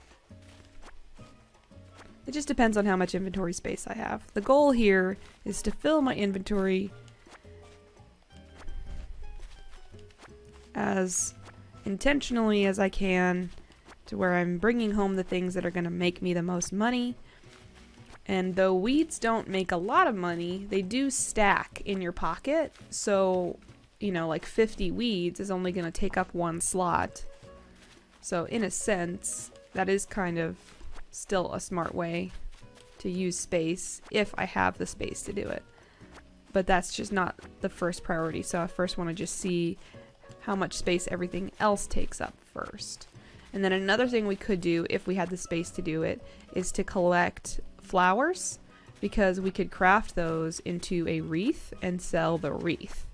It just depends on how much inventory space I have. The goal here is to fill my inventory as intentionally as I can to where I'm bringing home the things that are going to make me the most money. And though weeds don't make a lot of money, they do stack in your pocket. So, you know, like 50 weeds is only going to take up one slot. So in a sense, that is kind of still a smart way to use space if I have the space to do it. But that's just not the first priority. So I first want to just see how much space everything else takes up first. And then another thing we could do if we had the space to do it is to collect flowers, because we could craft those into a wreath and sell the wreath.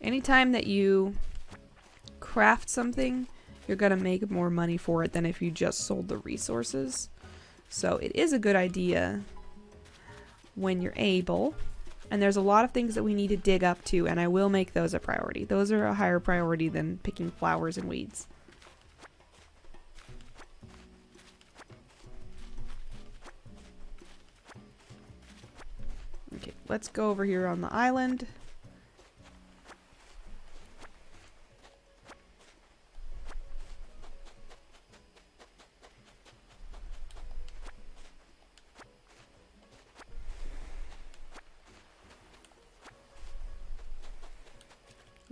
Anytime that you craft something, you're gonna make more money for it than if you just sold the resources. So it is a good idea when you're able, And there's a lot of things that we need to dig up too, and I will make those a priority. Those are a higher priority than picking flowers and weeds. Okay, let's go over here on the island.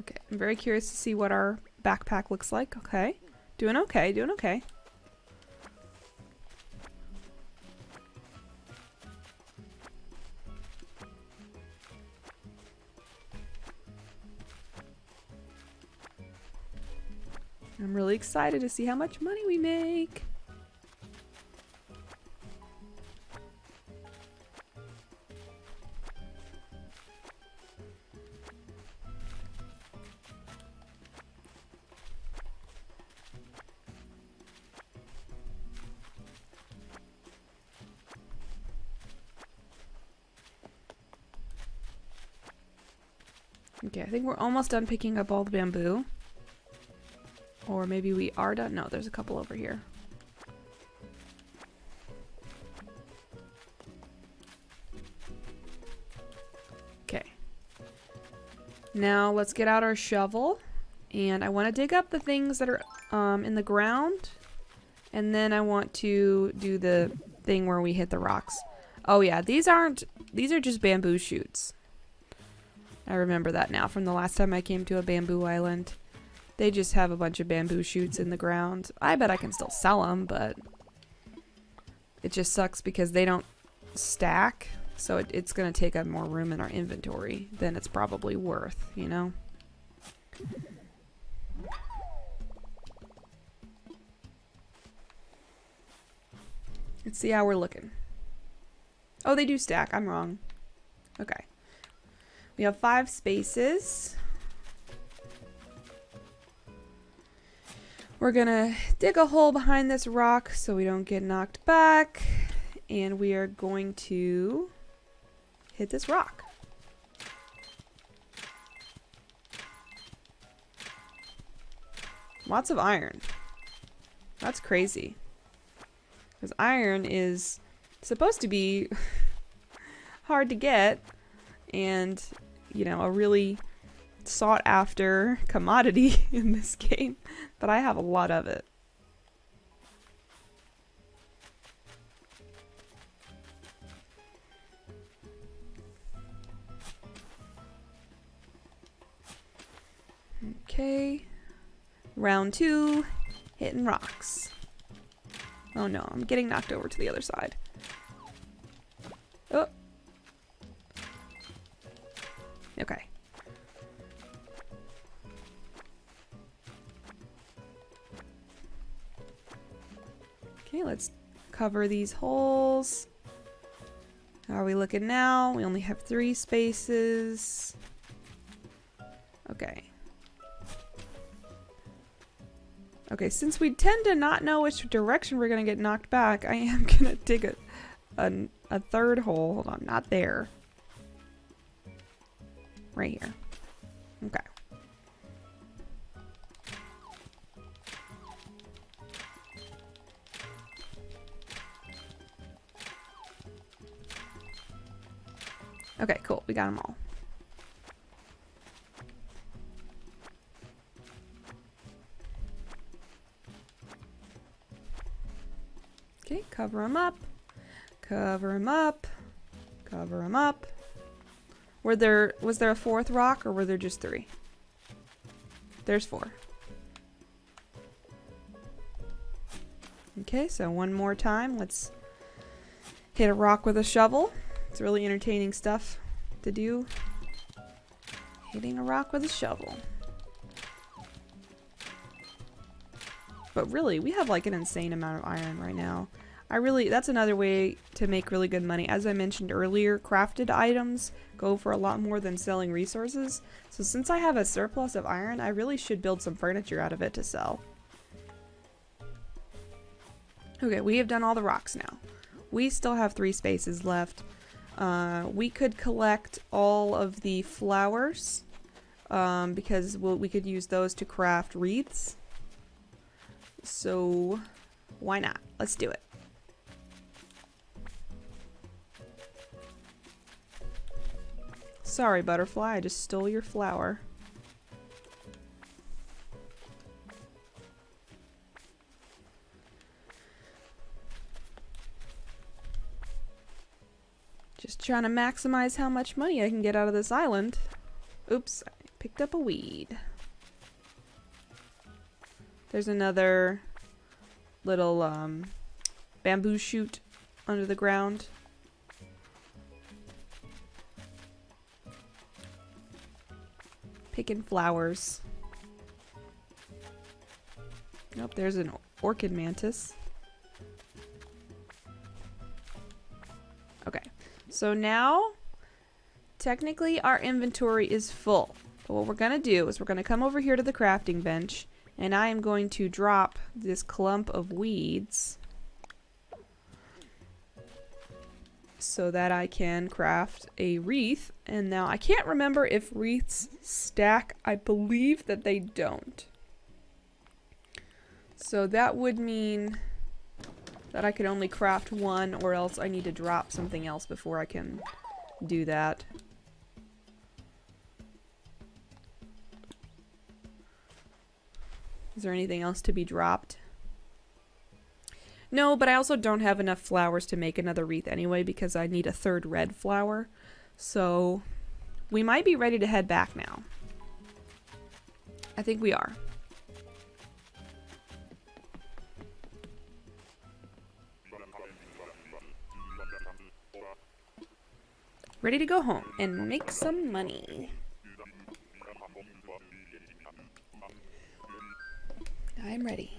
Okay, I'm very curious to see what our backpack looks like. Okay, doing okay, doing okay. I'm really excited to see how much money we make. Okay, I think we're almost done picking up all the bamboo. Or maybe we are done. No, there's a couple over here. Okay. Now let's get out our shovel. And I want to dig up the things that are in the ground. And then I want to do the thing where we hit the rocks. Oh yeah, these are just bamboo shoots. I remember that now from the last time I came to a bamboo island. They just have a bunch of bamboo shoots in the ground. I bet I can still sell them, but it just sucks because they don't stack. So it's going to take up more room in our inventory than it's probably worth, you know? Let's see how we're looking. Oh, they do stack. I'm wrong. Okay. We have 5 spaces. We're gonna dig a hole behind this rock so we don't get knocked back. And we are going to hit this rock. Lots of iron. That's crazy. Because iron is supposed to be hard to get and, you know, a really sought after commodity in this game, but I have a lot of it. Okay, round 2, hitting rocks. Oh no, I'm getting knocked over to the other side. Oh. Okay. Okay, let's cover these holes. How are we looking now? We only have 3 spaces. Okay. Okay, since we tend to not know which direction we're going to get knocked back, I am going to dig a third hole. Hold on, not there. Right here. Okay. Okay, cool. We got them all. Okay, cover them up. Cover them up. Cover them up. Was there a 4th rock or were there just 3? There's 4. Okay, so one more time. Let's hit a rock with a shovel. It's really entertaining stuff to do. Hitting a rock with a shovel. But really, we have like an insane amount of iron right now. That's another way to make really good money. As I mentioned earlier, crafted items go for a lot more than selling resources. So since I have a surplus of iron, I really should build some furniture out of it to sell. Okay, we have done all the rocks now. We still have 3 spaces left. We could collect all of the flowers because we could use those to craft wreaths. So why not? Let's do it. Sorry, butterfly, I just stole your flower. Just trying to maximize how much money I can get out of this island. Oops, I picked up a weed. There's another little bamboo shoot under the ground. Picking flowers. Nope, there's an orchid mantis. Okay, so now technically our inventory is full. But what we're gonna do is we're gonna come over here to the crafting bench, and I am going to drop this clump of weeds so that I can craft a wreath. And now I can't remember if wreaths stack. I believe that they don't. So that would mean that I could only craft one, or else I need to drop something else before I can do that. Is there anything else to be dropped? No, but I also don't have enough flowers to make another wreath anyway because I need a third red flower. So we might be ready to head back now. I think we are. Ready to go home and make some money. I'm ready.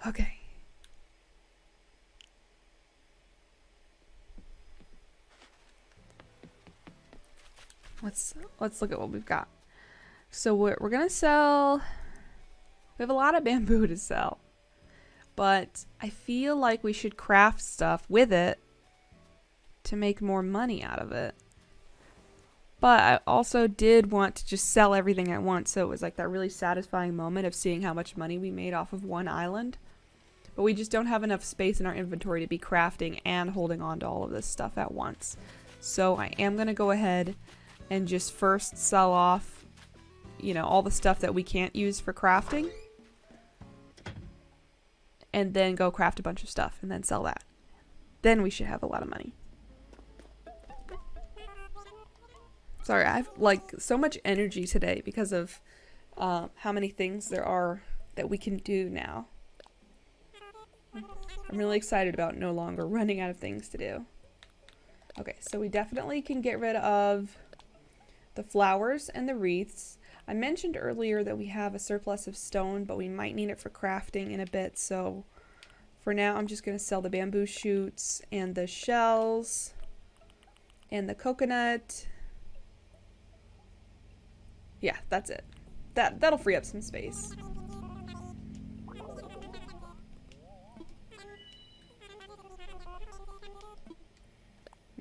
Okay. Let's look at what we've got. So we're gonna sell. We have a lot of bamboo to sell, but I feel like we should craft stuff with it to make more money out of it. But I also did want to just sell everything at once, so it was like that really satisfying moment of seeing how much money we made off of one island. But we just don't have enough space in our inventory to be crafting and holding on to all of this stuff at once. So I am gonna go ahead and just first sell off, you know, all the stuff that we can't use for crafting. And then go craft a bunch of stuff and then sell that. Then we should have a lot of money. Sorry, I have like so much energy today because of how many things there are that we can do now. I'm really excited about no longer running out of things to do. Okay, so we definitely can get rid of the flowers and the wreaths. I mentioned earlier that we have a surplus of stone, but we might need it for crafting in a bit, so for now I'm just going to sell the bamboo shoots and the shells and the coconut. Yeah, that's it. That'll free up some space.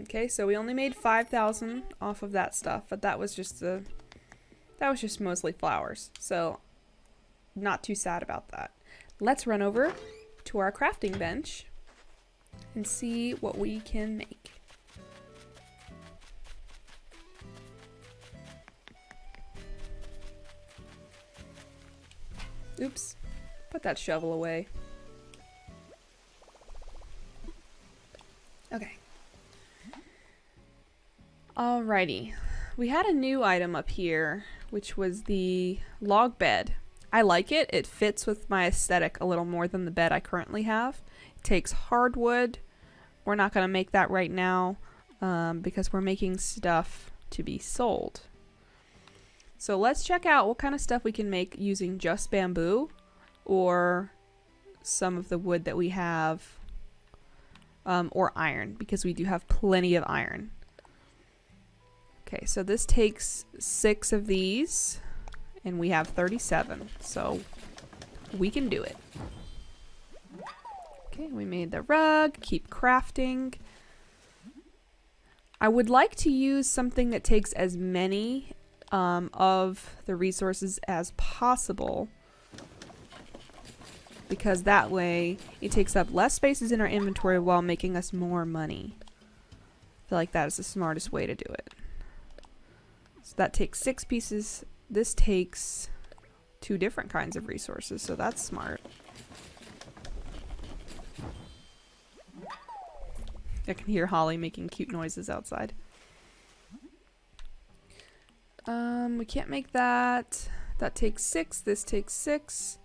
Okay, so we only made 5,000 off of that stuff, but that was just mostly flowers. So not too sad about that. Let's run over to our crafting bench and see what we can make. Oops, put that shovel away. Okay. Alrighty, we had a new item up here, which was the log bed. I like it. It fits with my aesthetic a little more than the bed I currently have. It takes hardwood. We're not going to make that right now because we're making stuff to be sold. So let's check out what kind of stuff we can make using just bamboo or some of the wood that we have, or iron, because we do have plenty of iron. Okay, so this takes 6 of these, and we have 37, so we can do it. Okay, we made the rug. Keep crafting. I would like to use something that takes as many of the resources as possible, because that way it takes up less spaces in our inventory while making us more money. I feel like that is the smartest way to do it. So that takes 6 pieces. This takes 2 different kinds of resources, so that's smart. I can hear Holly making cute noises outside. We can't make that. That takes 6. This takes 6.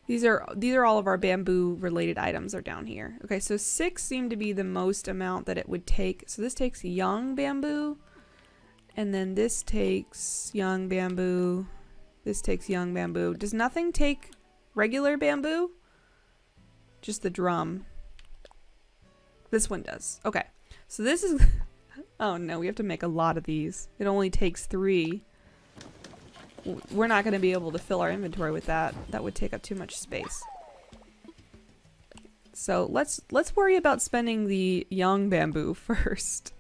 These are all of our bamboo related items are down here. Okay, so 6 seem to be the most amount that it would take. So this takes young bamboo, and then this takes young bamboo. This takes young bamboo. Does nothing take regular bamboo? Just the drum. This one does. Okay, so this is oh no, we have to make a lot of these. It only takes 3. We're not going to be able to fill our inventory with that. That would take up too much space. So let's worry about spending the young bamboo first.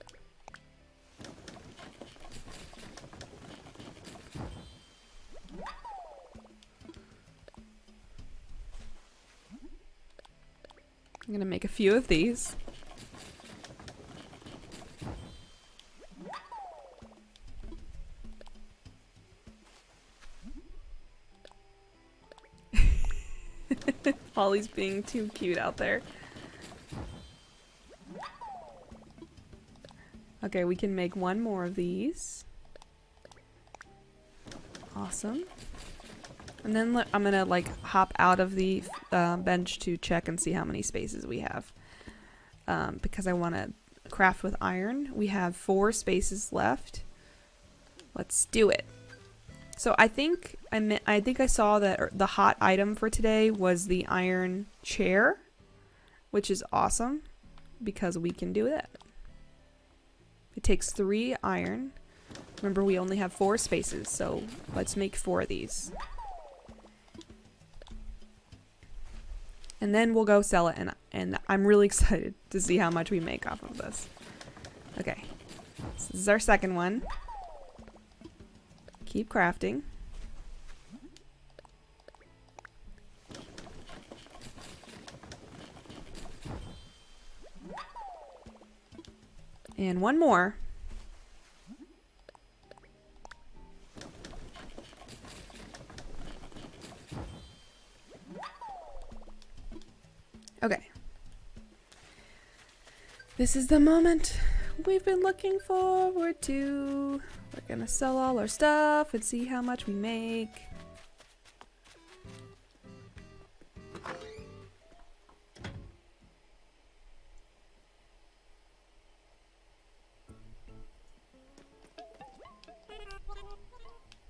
I'm going to make a few of these. Holly's being too cute out there. Okay, we can make 1 more of these. Awesome. And then I'm gonna like hop out of the bench to check and see how many spaces we have. Because I want to craft with iron. We have 4 spaces left. Let's do it. So I think I saw that the hot item for today was the iron chair, which is awesome because we can do that. It takes 3 iron. Remember, we only have 4 spaces, so let's make 4 of these. And then we'll go sell it, and I'm really excited to see how much we make off of this. Okay, so this is our second one. Keep crafting. And 1 more. Okay. This is the moment we've been looking forward to. We're gonna sell all our stuff and see how much we make.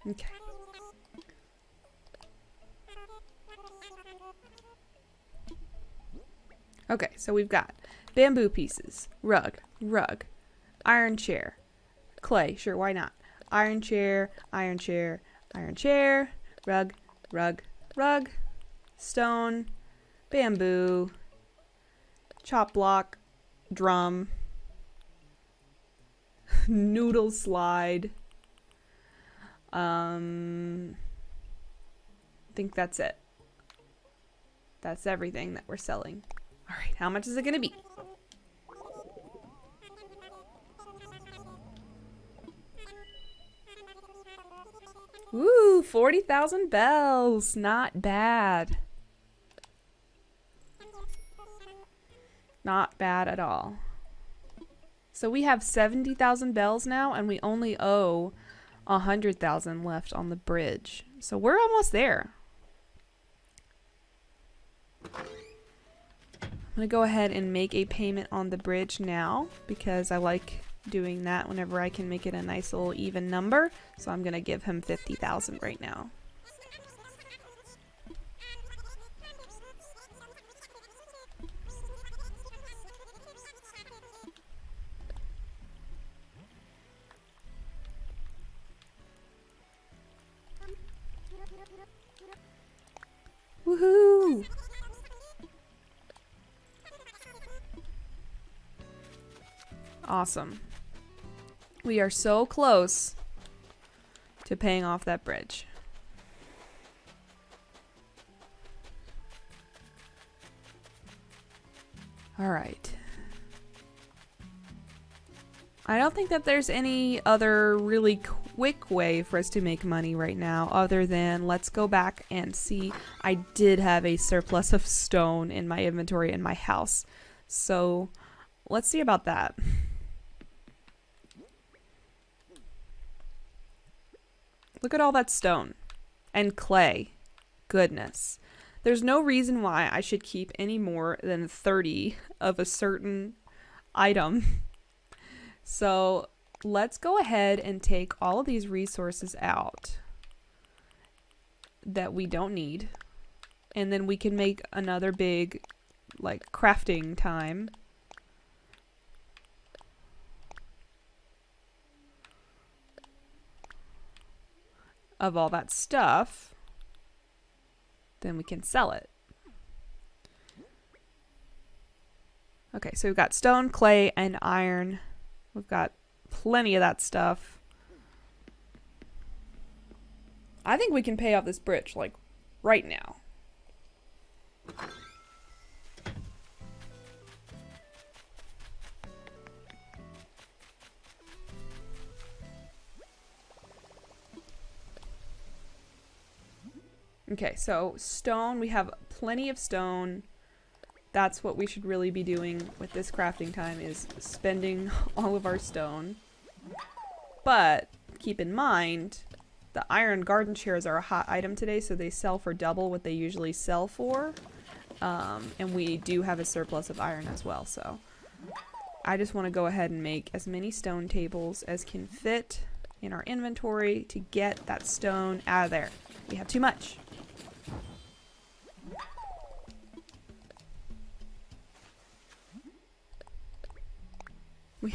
Okay. Okay, so we've got bamboo pieces, rug, iron chair, clay, sure, why not? Iron chair, iron chair, iron chair, rug, stone, bamboo, chop block, drum, noodle slide. I think that's it. That's everything that we're selling. All right, how much is it gonna be? Ooh, 40,000 bells. Not bad. Not bad at all. So we have 70,000 bells now, and we only owe 100,000 left on the bridge. So we're almost there. I'm gonna go ahead and make a payment on the bridge now because I like doing that whenever I can make it a nice little even number. So I'm gonna give him 50,000 right now. Woohoo! Awesome. We are so close to paying off that bridge. All right. I don't think that there's any other really quick way for us to make money right now other than let's go back and see. I did have a surplus of stone in my inventory in my house. So let's see about that. Look at all that stone and clay. Goodness. There's no reason why I should keep any more than 30 of a certain item. So let's go ahead and take all of these resources out that we don't need. And then we can make another big, like, crafting time. Of all that stuff. Then we can sell it. Okay, so we've got stone, clay, and iron. We've got plenty of that stuff. I think we can pay off this bridge, like, right now. Okay, so stone, we have plenty of stone. That's what we should really be doing with this crafting time, is spending all of our stone. But keep in mind, the iron garden chairs are a hot item today, so they sell for double what they usually sell for. And we do have a surplus of iron as well, so I just want to go ahead and make as many stone tables as can fit in our inventory to get that stone out of there. We have too much. We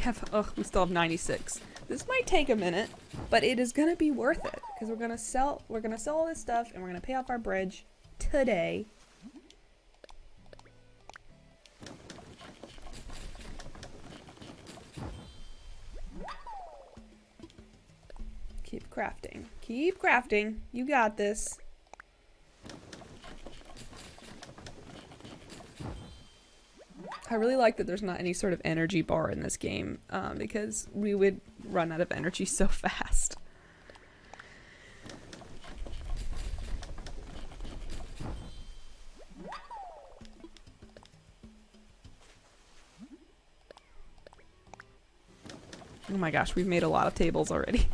still have 96. This might take a minute, but it is gonna be worth it because we're gonna sell all this stuff and we're gonna pay off our bridge today. Keep crafting. Keep crafting. You got this. I really like that there's not any sort of energy bar in this game, because we would run out of energy so fast. Oh my gosh, we've made a lot of tables already.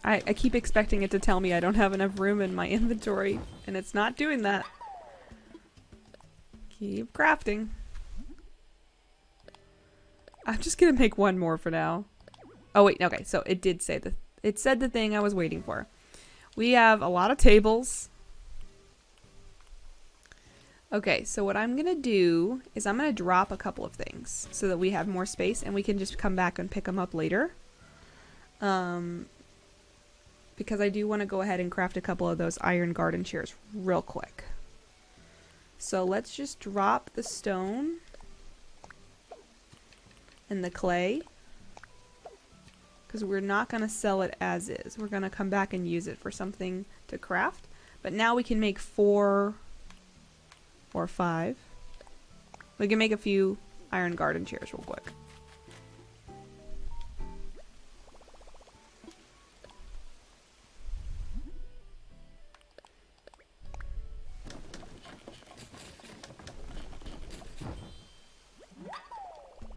I keep expecting it to tell me I don't have enough room in my inventory, and it's not doing that. Keep crafting. I'm just gonna make one more for now. Oh wait, okay, so it did say it said the thing I was waiting for. We have a lot of tables. Okay, so what I'm gonna do is I'm gonna drop a couple of things so that we have more space and we can just come back and pick them up later. Because I do want to go ahead and craft a couple of those iron garden chairs real quick. So let's just drop the stone and the clay, because we're not going to sell it as is. We're going to come back and use it for something to craft. But now we can make 4 or 5. We can make a few iron garden chairs real quick.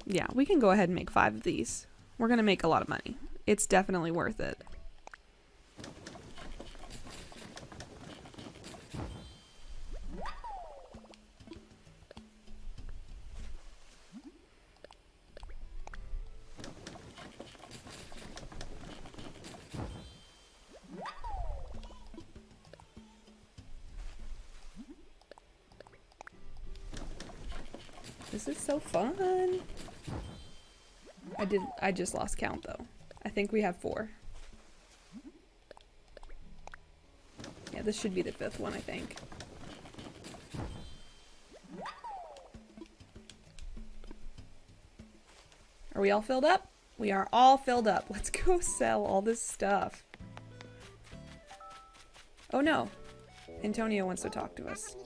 Yeah, we can go ahead and make 5 of these. We're going to make a lot of money. It's definitely worth it. This is so fun. I just lost count though. I think we have 4. Yeah, this should be the 5th one, I think. Are we all filled up? We are all filled up. Let's go sell all this stuff. Oh no. Antonio wants to talk to us.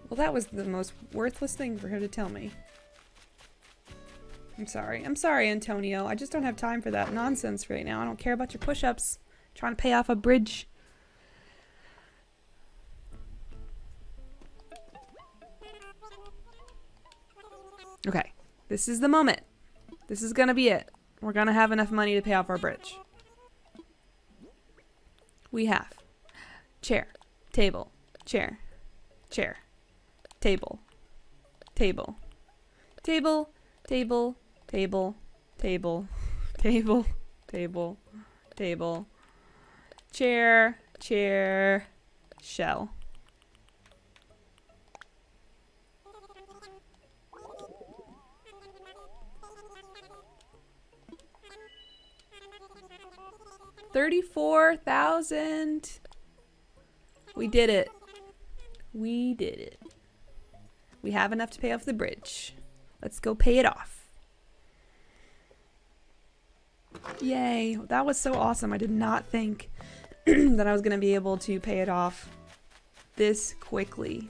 Well, that was the most worthless thing for her to tell me. I'm sorry. I'm sorry, Antonio. I just don't have time for that nonsense right now. I don't care about your push-ups. Trying to pay off a bridge. Okay. This is the moment. This is gonna be it. We're gonna have enough money to pay off our bridge. We have chair, table, chair, chair, table, table, table, table, table, table, table, table, table, chair, chair, shell. $34,000. We did it. We did it. We have enough to pay off the bridge. Let's go pay it off. Yay. That was so awesome. I did not think that I was going to be able to pay it off this quickly.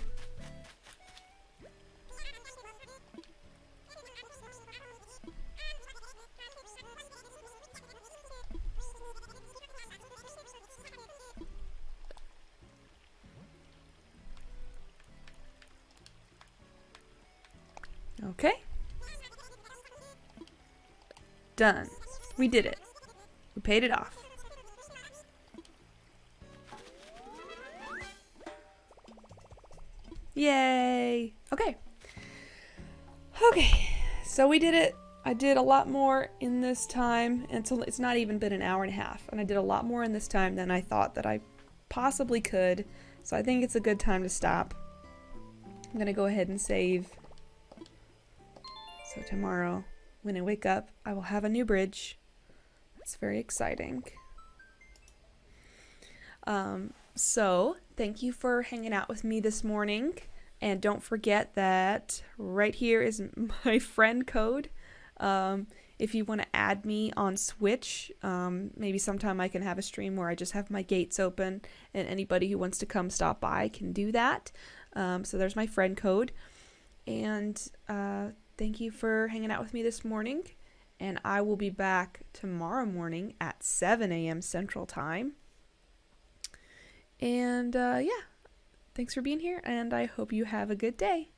Okay. Done. We did it. We paid it off. Yay. Okay. Okay. So we did it. I did a lot more in this time, and so it's not even been an hour and a half, and I did a lot more in this time than I thought that I possibly could. So I think it's a good time to stop. I'm gonna go ahead and save. So tomorrow, when I wake up, I will have a new bridge. It's very exciting. So thank you for hanging out with me this morning. And don't forget that right here is my friend code. If you want to add me on Switch, maybe sometime I can have a stream where I just have my gates open and anybody who wants to come stop by can do that. So there's my friend code. And thank you for hanging out with me this morning, and I will be back tomorrow morning at 7 a.m. Central Time. And yeah, thanks for being here, and I hope you have a good day.